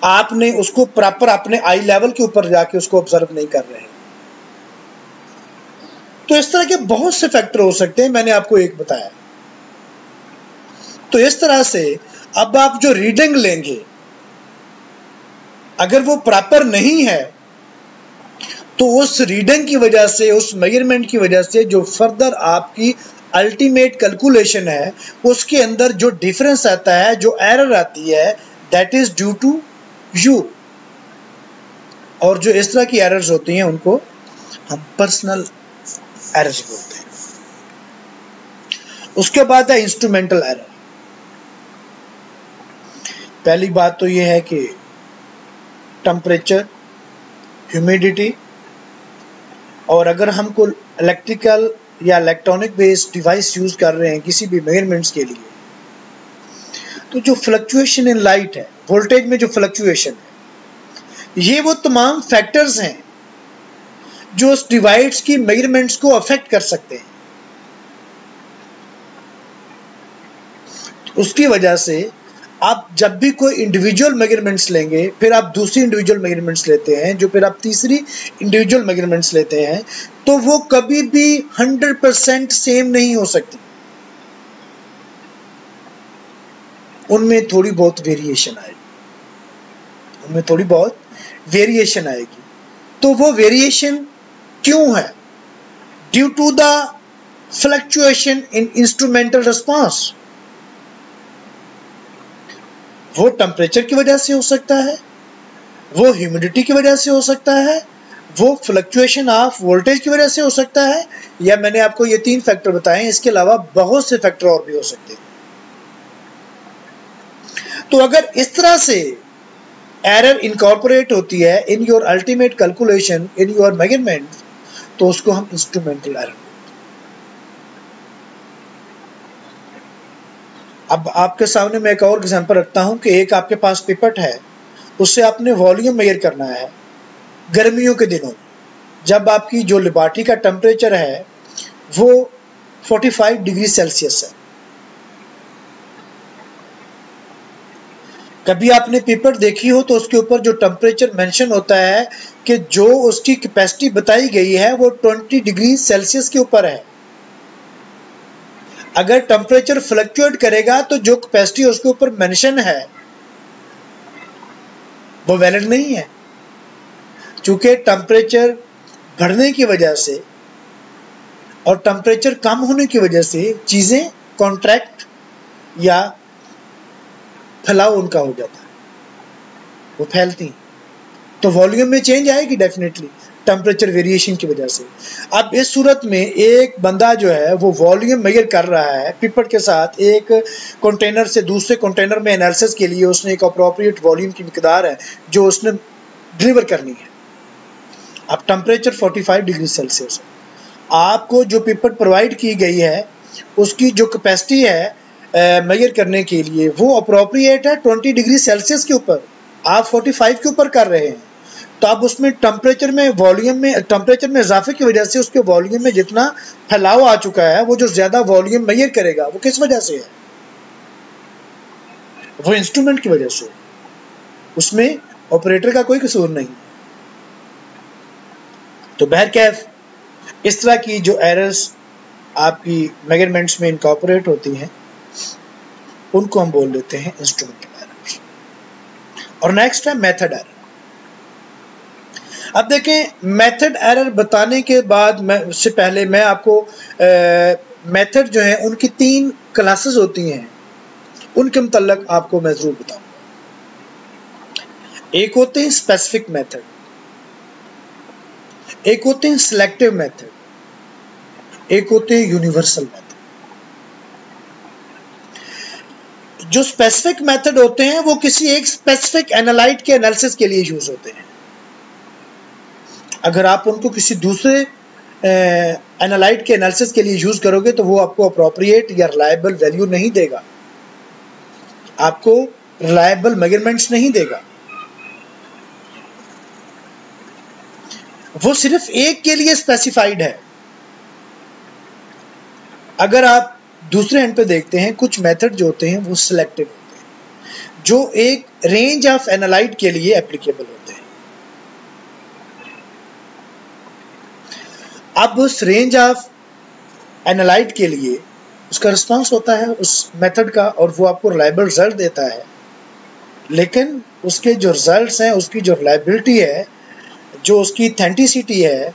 [SPEAKER 1] आपने उसको प्रॉपर अपने आई लेवल के ऊपर जाके उसको ऑब्जर्व नहीं कर रहे हैं। तो इस तरह के बहुत से फैक्टर हो सकते हैं, मैंने आपको एक बताया। तो इस तरह से अब आप जो रीडिंग लेंगे अगर वो प्रॉपर नहीं है तो उस रीडिंग की वजह से, उस मेजरमेंट की वजह से जो फर्दर आपकी अल्टीमेट कैलकुलेशन है उसके अंदर जो डिफरेंस आता है, जो एरर आती है, that is due to you. और जो इस तरह की एरर्स होती हैं उनको हम पर्सनल एरर्स बोलते हैं। उसके बाद है इंस्ट्रूमेंटल एरर। पहली बात तो यह है कि टेम्परेचर, ह्यूमिडिटी, और अगर हमको इलेक्ट्रिकल या इलेक्ट्रॉनिक बेस्ड डिवाइस यूज कर रहे हैं किसी भी मेजरमेंट्स के लिए, तो जो फ्लक्चुएशन इन लाइट है, वोल्टेज में जो फ्लक्चुएशन है, ये वो तमाम फैक्टर्स हैं जो उस डिवाइस की मेजरमेंट्स को अफेक्ट कर सकते हैं। उसकी वजह से आप जब भी कोई इंडिविजुअल मेजरमेंट्स लेंगे, फिर आप दूसरी इंडिविजुअल मेजरमेंट्स लेते हैं, जो फिर आप तीसरी इंडिविजुअल मेजरमेंट्स लेते हैं, तो वो कभी भी 100% सेम नहीं हो सकती, उनमें थोड़ी बहुत वेरिएशन आएगी। तो वो वेरिएशन क्यों है? Due to the fluctuation in instrumental response. वो टेम्परेचर की वजह से हो सकता है, वो ह्यूमिडिटी की वजह से हो सकता है, वो फ्लक्चुएशन ऑफ वोल्टेज की वजह से हो सकता है, या मैंने आपको ये 3 फैक्टर बताए, इसके अलावा बहुत से फैक्टर और भी हो सकते हैं। तो अगर इस तरह से एरर इनकॉर्पोरेट होती है in your ultimate calculation, in your measurement, तो उसको हम इंस्ट्रूमेंटल एरर। अब आपके सामने मैं एक और एग्जांपल रखता हूं कि एक आपके पास पिपट है, उससे आपने वॉल्यूम मेजर करना है गर्मियों के दिनों, जब आपकी जो लेबॉरेटरी का टेम्परेचर है वो 45 डिग्री सेल्सियस है। कभी आपने पिपट देखी हो तो उसके ऊपर जो टेम्परेचर मेंशन होता है कि जो उसकी कैपेसिटी बताई गई है वो 20 डिग्री सेल्सियस के ऊपर है। अगर टेम्परेचर फ्लक्चुएट करेगा तो जो कैपेसिटी उसके ऊपर मेंशन है वो वैलिड नहीं है, क्योंकि टेम्परेचर बढ़ने की वजह से और टेम्परेचर कम होने की वजह से चीजें कॉन्ट्रैक्ट या फैलाव उनका हो जाता है, वो फैलती, तो वॉल्यूम में चेंज आएगी डेफिनेटली टेम्परेचर वेरिएशन की वजह से। अब इस सूरत में एक बंदा जो है वो वॉल्यूम मेजर कर रहा है पिपट के साथ, एक कंटेनर से दूसरे कंटेनर में एनालिसिस के लिए उसने एक अप्रोप्रिएट वॉल्यूम की मिकदार है जो उसने डिलीवर करनी है। अब टेम्परेचर 45 डिग्री सेल्सियस है, आपको जो पिपट प्रोवाइड की गई है उसकी जो कैपेसिटी है मेजर करने के लिए वो अप्रोप्रिएट है 20 डिग्री सेल्सियस के ऊपर, आप 45 के ऊपर कर रहे हैं। तो अब उसमें टेम्परेचर में वॉल्यूम में टेम्परेचर में इजाफे की वजह से उसके वॉल्यूम में जितना फैलाव आ चुका है, वो जो ज्यादा वॉल्यूम मेजर करेगा वो किस वजह से है, वो इंस्ट्रूमेंट की वजह से, उसमें ऑपरेटर का कोई कसूर नहीं। तो बहरकैफ इस तरह की जो एरर्स आपकी मेजरमेंट्स में इनकॉर्पोरेट होती हैं उनको हम बोल देते हैं इंस्ट्रूमेंटल एरर्स। और नेक्स्ट है मेथड एरर। अब देखें, मेथड एरर बताने के बाद उससे पहले मैं आपको मेथड जो है उनकी 3 क्लासेस होती हैं, उनके मुतल्लिक आपको मैं जरूर बताऊंगा। एक होते हैं स्पेसिफिक मेथड, एक होते हैं सिलेक्टिव मेथड, एक होते हैं यूनिवर्सल मेथड। जो स्पेसिफिक मेथड होते हैं वो किसी एक स्पेसिफिक एनालाइट के एनालिसिस के लिए यूज होते हैं। अगर आप उनको किसी दूसरे एनालाइट के एनालिसिस के लिए यूज करोगे तो वो आपको अप्रोप्रिएट या रिलायबल वैल्यू नहीं देगा, आपको रिलायबल मेजरमेंट्स नहीं देगा। वो सिर्फ एक के लिए स्पेसिफाइड है। अगर आप दूसरे एंड पे देखते हैं, कुछ मेथड जो होते हैं वो सिलेक्टिव होते हैं, जो एक रेंज ऑफ एनालाइट के लिए एप्लीकेबल होते हैं। अब उस रेंज ऑफ एनालाइट के लिए उसका रिस्पांस होता है उस मेथड का, और वो आपको रिलायबल रिजल्ट देता है, लेकिन उसके जो रिजल्ट्स हैं, उसकी जो रिलायबिलिटी है, जो उसकी ऑथेंटिसिटी है,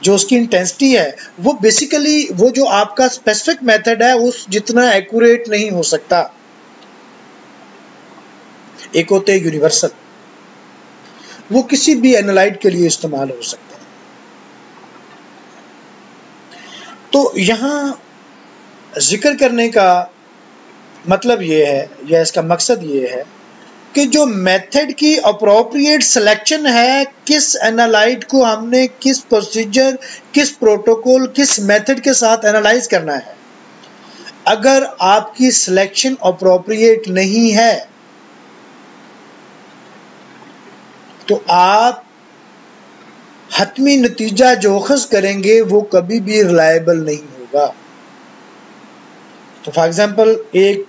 [SPEAKER 1] जो उसकी इंटेंसिटी है, वो बेसिकली वो जो आपका स्पेसिफिक मेथड है उस जितना एक्यूरेट नहीं हो सकता। एक होते हैं यूनिवर्सल, वो किसी भी एनालाइट के लिए इस्तेमाल हो सकता है। तो यहां जिक्र करने का मतलब ये है, या इसका मकसद ये है कि जो मेथड की अप्रोप्रिएट सिलेक्शन है, किस एनालाइट को हमने किस प्रोसीजर, किस प्रोटोकॉल, किस मेथड के साथ एनालाइज करना है, अगर आपकी सिलेक्शन अप्रोप्रिएट नहीं है तो आप हतमी नतीजा जो अखज़ करेंगे वो कभी भी रिलायबल नहीं होगा। तो फॉर एग्जांपल, एक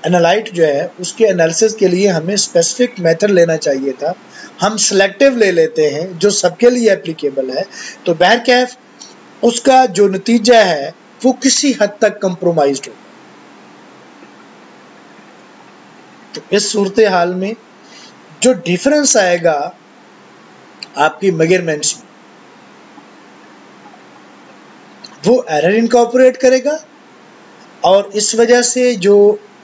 [SPEAKER 1] एनालाइट जो है उसके एनालिसिस के लिए हमें स्पेसिफिक मेथड लेना चाहिए था, हम सिलेक्टिव ले लेते हैं जो सबके लिए एप्लीकेबल है, तो बहरकैफ उसका जो नतीजा है वो किसी हद तक कंप्रोमाइज्ड होगा। तो इस सूरत हाल में जो डिफरेंस आएगा आपकी मेजरमेंट्स में, वो एरर इनकॉर्पोरेट करेगा, और इस वजह से जो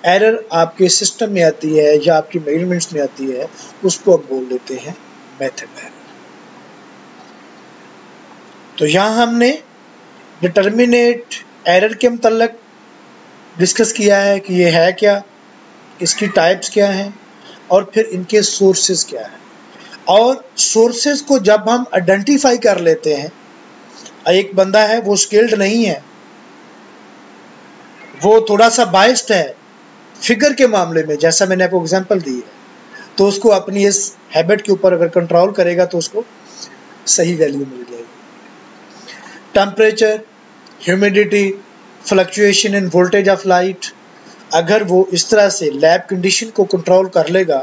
[SPEAKER 1] एरर आपके सिस्टम में आती है या आपकी मेजरमेंट्स में आती है उसको हम बोल देते हैं मेथड एरर। तो यहाँ हमने डिटर्मिनेट एरर के मतलब डिस्कस किया है कि ये है क्या, इसकी टाइप्स क्या हैं, और फिर इनके सोर्सेज क्या हैं। और सोर्सेज को जब हम आइडेंटिफाई कर लेते हैं, एक बंदा है वो स्किल्ड नहीं है, वो थोड़ा सा बाइस्ड है फिगर के मामले में, जैसा मैंने आपको एग्जांपल दी है, तो उसको अपनी इस हैबिट के ऊपर अगर कंट्रोल करेगा तो उसको सही वैल्यू मिल जाएगी। Temperature, humidity, fluctuation in voltage of light, अगर वो इस तरह से लैब कंडीशन को कंट्रोल कर लेगा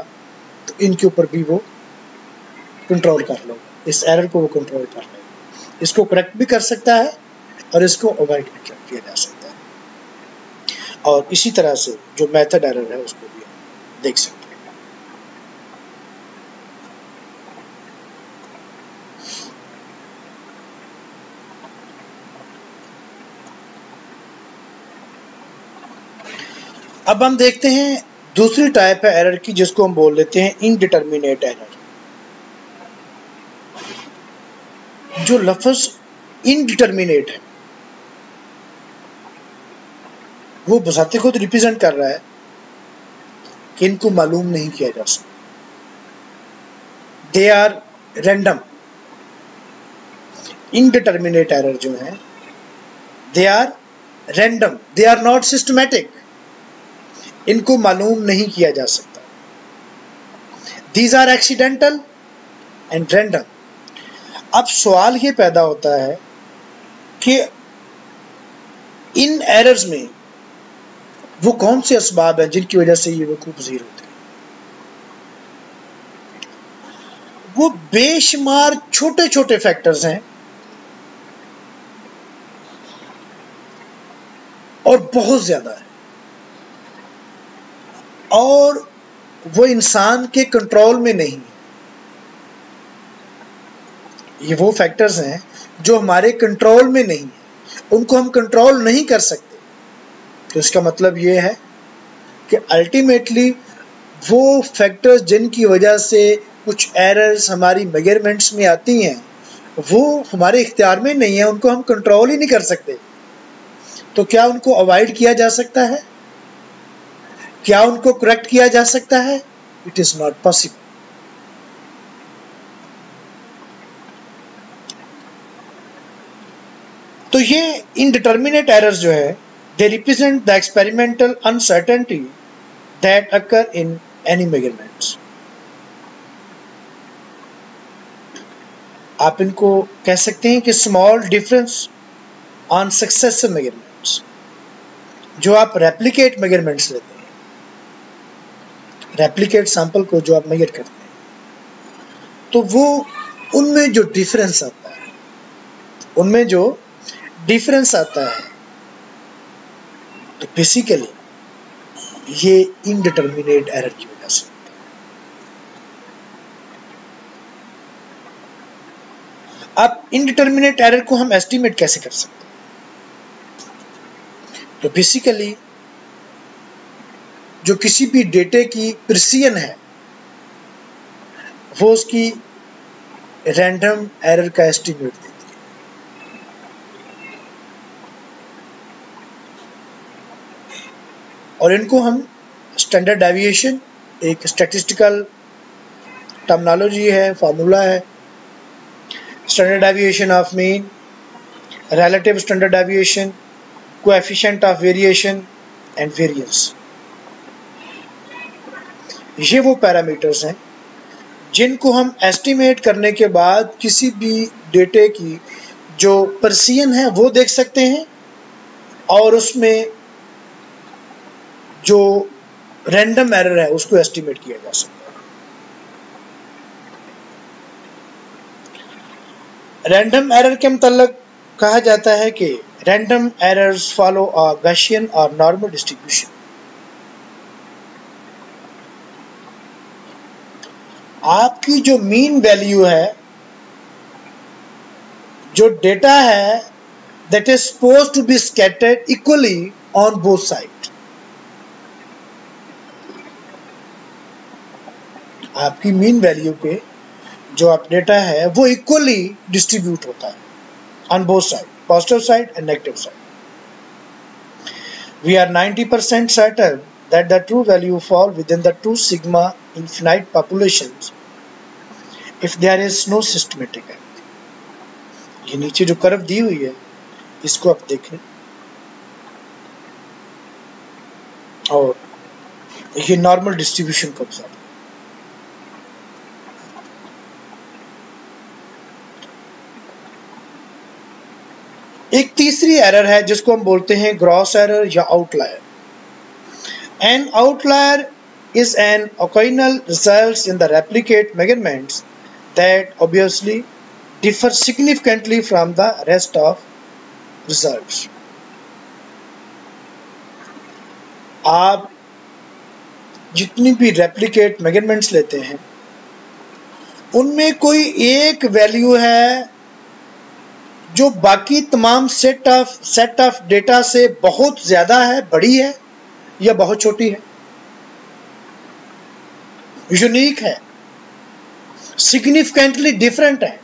[SPEAKER 1] तो इनके ऊपर भी वो कंट्रोल कर लेगा, इस एरर को वो कंट्रोल कर लेगा। इसको करेक्ट भी कर सकता है और इसको अवॉइड भी किया जा सकता है। और इसी तरह से जो मेथड एरर है उसको भी हम देख सकते हैं। अब हम देखते हैं दूसरी टाइप है एरर की, जिसको हम बोल लेते हैं इनडिटर्मिनेट एरर। जो लफ्ज इनडिटर्मिनेट है वो बजाते खुद रिप्रेजेंट कर रहा है कि इनको मालूम नहीं किया जा सकता, they are random. Indeterminate error जो है they are random, they are not systematic, इनको मालूम नहीं किया जा सकता। These are accidental and random. अब सवाल ये पैदा होता है कि इन एरर्स में वो कौन से असबाब हैं जिनकी वजह से ये वकूफ पज़ीर होते हैं। वो बेशुमार छोटे छोटे फैक्टर्स हैं और बहुत ज्यादा है, और वो इंसान के कंट्रोल में नहीं है। ये वो फैक्टर्स हैं जो हमारे कंट्रोल में नहीं है, उनको हम कंट्रोल नहीं कर सकते। तो इसका मतलब ये है कि अल्टीमेटली वो फैक्टर्स जिनकी वजह से कुछ एरर्स हमारी मेजरमेंट्स में आती हैं वो हमारे इख्तियार में नहीं है, उनको हम कंट्रोल ही नहीं कर सकते। तो क्या उनको अवॉइड किया जा सकता है? क्या उनको करेक्ट किया जा सकता है? It is not possible. तो ये इनडिटर्मिनेट एरर्स जो है they represent the experimental uncertainty that occur in any measurements. आप इनको कह सकते हैं कि small difference on successive measurements. जो आप रेप्लिकेट मेजरमेंट्स लेते हैं, रेप्लिकेट सैंपल को जो आप मेजर करते हैं, तो वो उनमें जो डिफरेंस आता है, उनमें जो डिफरेंस आता है, तो बेसिकली ये इनडिटर्मिनेट एरर की वजह से। अब इनडिटर्मिनेट एरर को हम एस्टिमेट कैसे कर सकते हैं? तो बेसिकली जो किसी भी डेटे की प्रिसीजन है वो उसकी रैंडम एरर का एस्टिमेट देती है। और इनको हम स्टैंडर्ड डेविएशन, एक स्टैटिस्टिकल टर्मिनोलॉजी है, फार्मूला है, standard deviation of mean, relative standard deviation, coefficient of variation and variance. ये वो पैरामीटर्स हैं जिनको हम एस्टिमेट करने के बाद किसी भी डेटे की जो प्रिसीजन है वो देख सकते हैं, और उसमें जो रैंडम एरर है उसको एस्टिमेट किया जा सकता है। रैंडम एरर के मतलब कहा जाता है कि random errors follow a Gaussian और नॉर्मल डिस्ट्रीब्यूशन। आपकी जो मीन वैल्यू है, जो डेटा है, that is supposed to be scattered equally on both side. आपकी मीन वैल्यू पे जो आप डेटा है वो इक्वली डिस्ट्रीब्यूट होता है on both sides, positive side and negative side. We are 90% certain that the true value fall within the 2 sigma infinite populations if there is no systematic error. ये नीचे जो कर्व दी हुई है इसको आप देखें और ये नॉर्मल डिस्ट्रीब्यूशन को ऑब्जर्व। एक तीसरी एरर है जिसको हम बोलते हैं ग्रॉस एरर या outlier. N outlier is an occasional results in the replicate measurements that obviously differ significantly from the rest of results. आप जितनी भी replicate measurements लेते हैं उनमें कोई एक वैल्यू है जो बाकी तमाम सेट ऑफ डेटा से बहुत ज्यादा है, बड़ी है या बहुत छोटी है, यूनिक है, सिग्निफिकेंटली डिफरेंट है,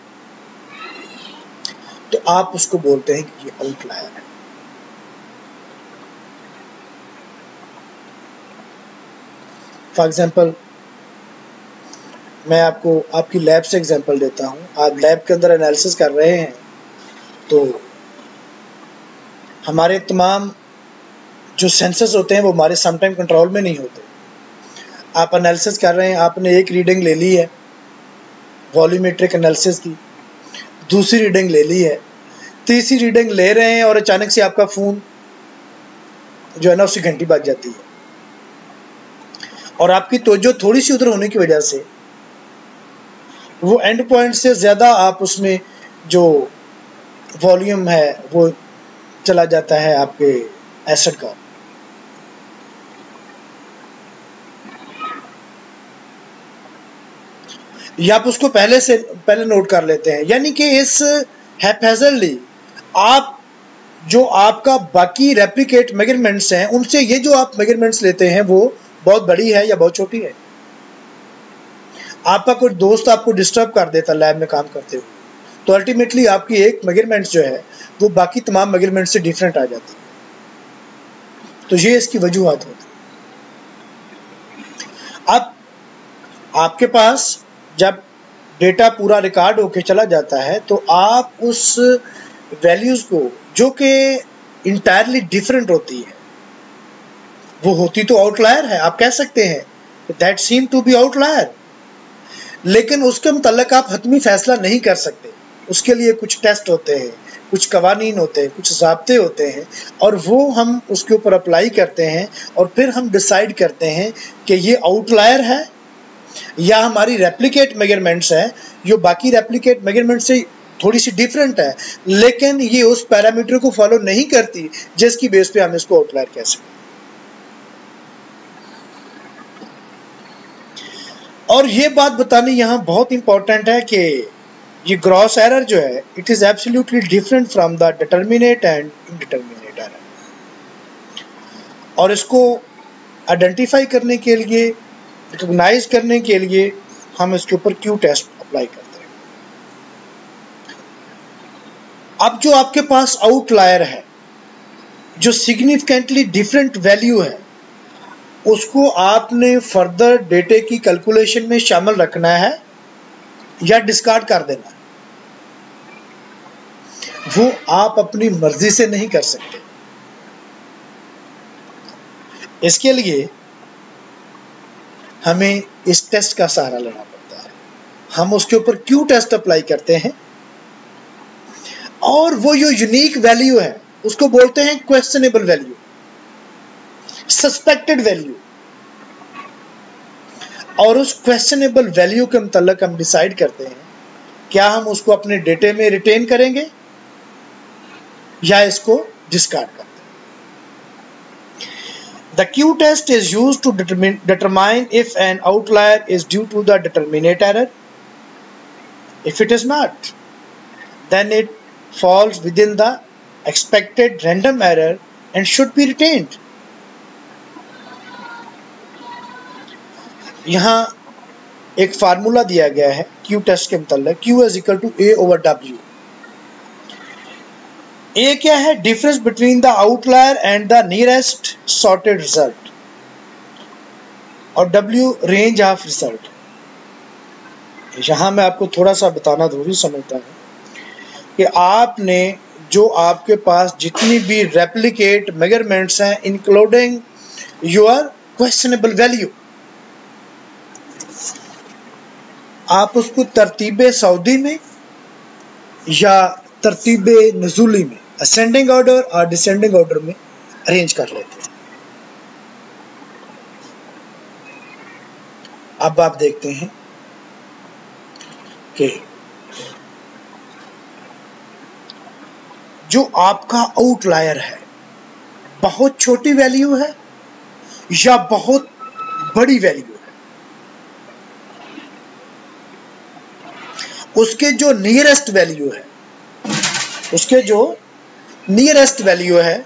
[SPEAKER 1] तो आप उसको बोलते हैं कि ये आउटलायर है। फॉर एग्जाम्पल मैं आपको आपकी लैब से एग्जाम्पल देता हूं। आप लैब के अंदर एनालिसिस कर रहे हैं तो हमारे तमाम जो सेंसर्स होते हैं वो हमारे समटाइम कंट्रोल में नहीं होते। आप एनालिसिस कर रहे हैं, आपने एक रीडिंग ले ली है वॉल्यूमेट्रिक एनालिसिस की, दूसरी रीडिंग ले ली है, तीसरी रीडिंग ले रहे हैं और अचानक से आपका फ़ोन जो है ना उसकी घंटी बज जाती है और आपकी तवज्जो थोड़ी सी उधर होने की वजह से वो एंड पॉइंट से ज़्यादा आप उसमें जो वॉल्यूम है वो चला जाता है आपके एसिड का। या आप उसको पहले नोट कर लेते हैं, यानी कि इस हैप्पैज़र्डली आप जो आपका बाकी रेप्लिकेट मेजरमेंट्स हैं उनसे ये जो आप मेजरमेंट्स लेते हैं वो बहुत बड़ी है या बहुत छोटी है। आपका कोई दोस्त आपको डिस्टर्ब कर देता लैब में काम करते हुए तो अल्टीमेटली आपकी एक मेजरमेंट्स जो है वो बाकी तमाम मेजरमेंट से डिफरेंट आ जाती है। तो ये इसकी वजूहत होती है। अब आपके पास जब डेटा पूरा रिकॉर्ड होके चला जाता है तो आप उस वैल्यूज को जो कि इंटायरली डिफरेंट होती है वो होती तो आउटलायर है, आप कह सकते हैं that seem to be outlier, लेकिन उसके मुतल्लिक आप हतमी फैसला नहीं कर सकते। उसके लिए कुछ टेस्ट होते हैं, कुछ कवानीन होते हैं, कुछ ज़ाब्ते होते हैं और वो हम उसके ऊपर अप्लाई करते हैं और फिर हम डिसाइड करते हैं कि ये आउटलायर है या हमारी रेप्लिकेट मेजरमेंट्स है जो बाकी रेप्लिकेट मेजरमेंट से थोड़ी सी डिफरेंट है लेकिन ये उस पैरामीटर को फॉलो नहीं करती जिसकी बेस पे हम इसको आउटलायर कह सकते। और ये बात बतानी यहाँ बहुत इंपॉर्टेंट है कि ये ग्रॉस एरर जो है it is absolutely different from the determinate and indeterminate error. और इसको आइडेंटिफाई करने के लिए, रिकॉग्नाइज करने के लिए हम इसके ऊपर क्यू टेस्ट अप्लाई करते हैं। अब जो आपके पास आउटलायर है जो सिग्निफिकेंटली डिफरेंट वैल्यू है उसको आपने फर्दर डेटे की कैलकुलेशन में शामिल रखना है या डिस्कार्ड कर देना है, वो आप अपनी मर्जी से नहीं कर सकते। इसके लिए हमें इस टेस्ट का सहारा लेना पड़ता है। हम उसके ऊपर क्यू टेस्ट अप्लाई करते हैं और वो जो यूनिक वैल्यू है उसको बोलते हैं क्वेश्चनेबल वैल्यू, सस्पेक्टेड वैल्यू। और उस क्वेश्चनेबल वैल्यू के मुताल्लिक हम डिसाइड करते हैं क्या हम उसको अपने डेटे में रिटेन करेंगे या इसको डिस्कार्ड करते हैं। The Q test is used to determine if an outlier is due to the determinate error. If it is not, then it falls within the expected random error and should be retained. यहाँ एक formula दिया गया है Q test के मुताल्लिक, Q is equal to A over W। ए क्या है? Difference between the outlier and the nearest sorted result, और W range of result. यहां मैं आपको थोड़ा सा बताना जरूरी समझता हूं कि आपने जो आपके पास जितनी भी रेप्लिकेट मेजरमेंट्स हैं इंक्लूडिंग योर क्वेश्चनेबल वैल्यू, आप उसको तरतीबे सऊदी में या तरतीबे नज़ूली में, असेंडिंग ऑर्डर और डिसेंडिंग ऑर्डर में अरेंज कर लेते हैं। अब आप देखते हैं कि जो आपका आउटलायर है बहुत छोटी वैल्यू है या बहुत बड़ी वैल्यू है, उसके जो नियरेस्ट वैल्यू है, उसके जो नियरेस्ट वैल्यू है,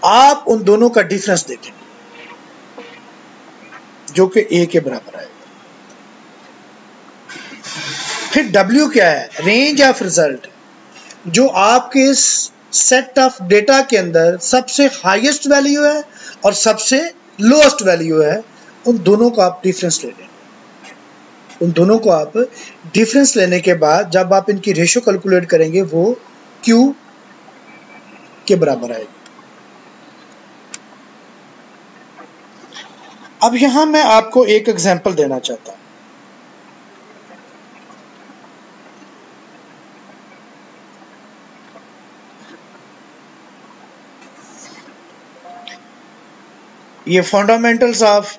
[SPEAKER 1] आप उन दोनों का डिफरेंस देखें जो कि ए के बराबर आएगा। फिर डब्ल्यू क्या है? रेंज ऑफ रिजल्ट, जो आपके इस सेट ऑफ डेटा के अंदर सबसे हाईएस्ट वैल्यू है और सबसे लोएस्ट वैल्यू है, उन दोनों का आप डिफरेंस ले लें। उन दोनों को आप डिफरेंस लेने के बाद जब आप इनकी रेशियो कैलकुलेट करेंगे वो Q के बराबर आएगी। अब यहां मैं आपको एक एग्जांपल देना चाहता हूं। ये fundamentals of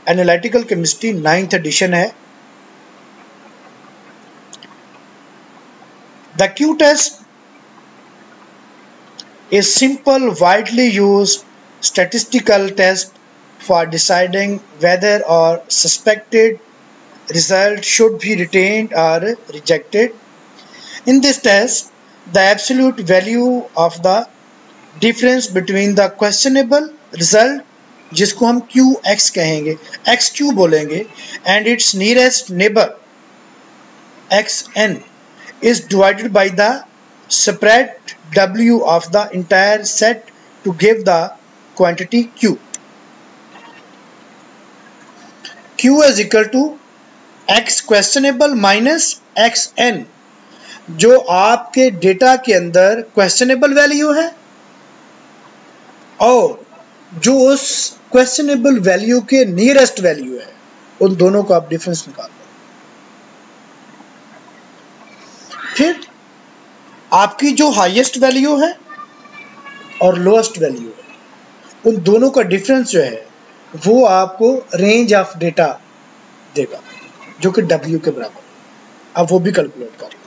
[SPEAKER 1] analytical chemistry 9th edition है। The Q test is simple, widely used statistical test for deciding whether or suspected result should be retained or rejected. In this test, the absolute value of the difference between the questionable result, जिसको हम QX कहेंगे, XQ बोलेंगे, and its nearest neighbor XN is divided by the spread W of the entire set to give the quantity Q. Q is equal to X questionable minus XN, जो आपके data के अंदर questionable value है और जो उस questionable value के nearest value है, उन दोनों का आप डिफरेंस निकाल लो। फिर आपकी जो हाईएस्ट वैल्यू है और लोएस्ट वैल्यू है, उन दोनों का डिफरेंस जो है वो आपको रेंज ऑफ डेटा देगा जो कि W के बराबर है। अब वो भी कैलकुलेट कर लो।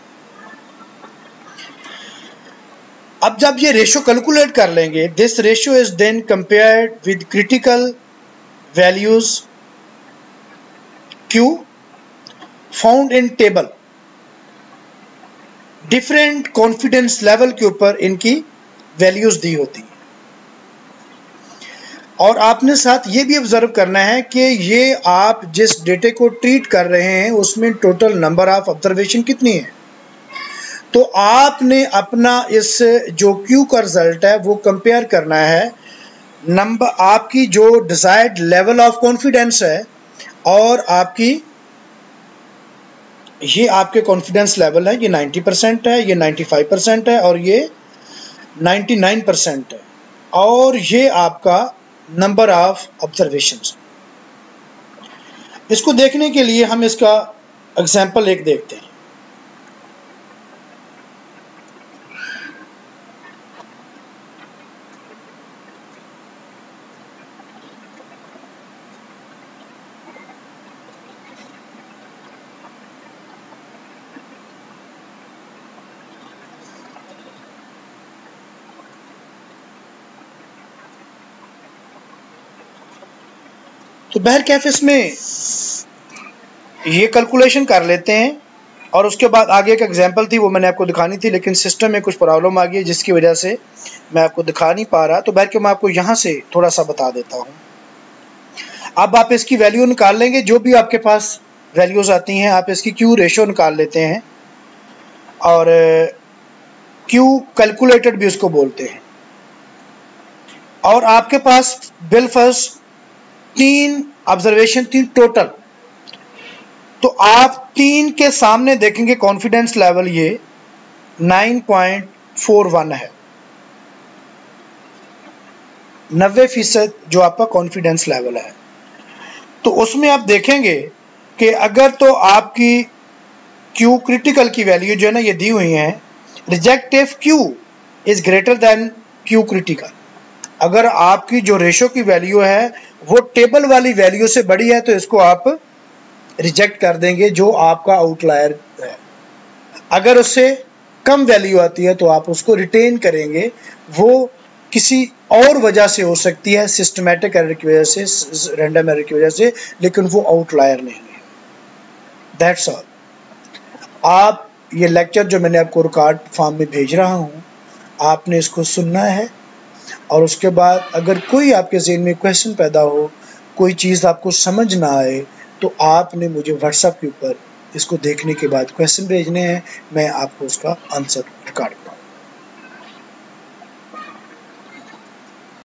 [SPEAKER 1] अब जब ये रेशियो कैलकुलेट कर लेंगे, this ratio is then compared with critical values Q found in table. Different confidence level के ऊपर इनकी वैल्यूज दी होती हैं और आपने साथ ये भी ऑब्जर्व करना है कि ये आप जिस डेटे को ट्रीट कर रहे हैं उसमें टोटल नंबर ऑफ ऑब्जर्वेशन कितनी है। तो आपने अपना इस जो Q का रिजल्ट है वो कंपेयर करना है नंबर, आपकी जो डिजायर्ड लेवल ऑफ कॉन्फिडेंस है और आपकी ये आपके कॉन्फिडेंस लेवल है, ये 90% है, ये 95% है और ये 99% है, और ये आपका नंबर ऑफ ऑब्जर्वेशंस। इसको देखने के लिए हम इसका एग्जांपल एक देखते हैं। तो बहरकैफ इसमें ये कैलकुलेशन कर लेते हैं और उसके बाद आगे एक एग्जांपल थी वो मैंने आपको दिखानी थी, लेकिन सिस्टम में कुछ प्रॉब्लम आ गई जिसकी वजह से मैं आपको दिखा नहीं पा रहा। तो बहरकैफ मैं आपको यहाँ से थोड़ा सा बता देता हूँ। अब आप इसकी वैल्यू निकाल लेंगे, जो भी आपके पास वैल्यूज आती हैं आप इसकी Q रेशियो निकाल लेते हैं और क्यू कैलकुलेटेड भी उसको बोलते हैं। और आपके पास बिलफर्ज 3 ऑब्जर्वेशन थी टोटल, तो आप 3 के सामने देखेंगे कॉन्फिडेंस लेवल ये 9.41 है, 90% जो आपका कॉन्फिडेंस लेवल है। तो उसमें आप देखेंगे कि अगर तो आपकी क्यू क्रिटिकल की वैल्यू जो है ना ये दी हुई है, reject if Q is greater than Q critical, अगर आपकी जो रेशो की वैल्यू है वो टेबल वाली वैल्यू से बड़ी है तो इसको आप रिजेक्ट कर देंगे जो आपका आउटलायर है। अगर उससे कम वैल्यू आती है तो आप उसको रिटेन करेंगे, वो किसी और वजह से हो सकती है, सिस्टमैटिक एरर की वजह से, रैंडम एरर की वजह से, लेकिन वो आउटलायर नहीं है। That's all. आप ये लेक्चर जो मैंने आपको रिकॉर्ड फॉर्म में भेज रहा हूँ, आपने इसको सुनना है और उसके बाद अगर कोई आपके ज़हन में क्वेश्चन पैदा हो, कोई चीज़ आपको समझ ना आए, तो आपने मुझे व्हाट्सएप के ऊपर इसको देखने के बाद क्वेश्चन भेजने हैं, मैं आपको उसका आंसर रिकॉर्ड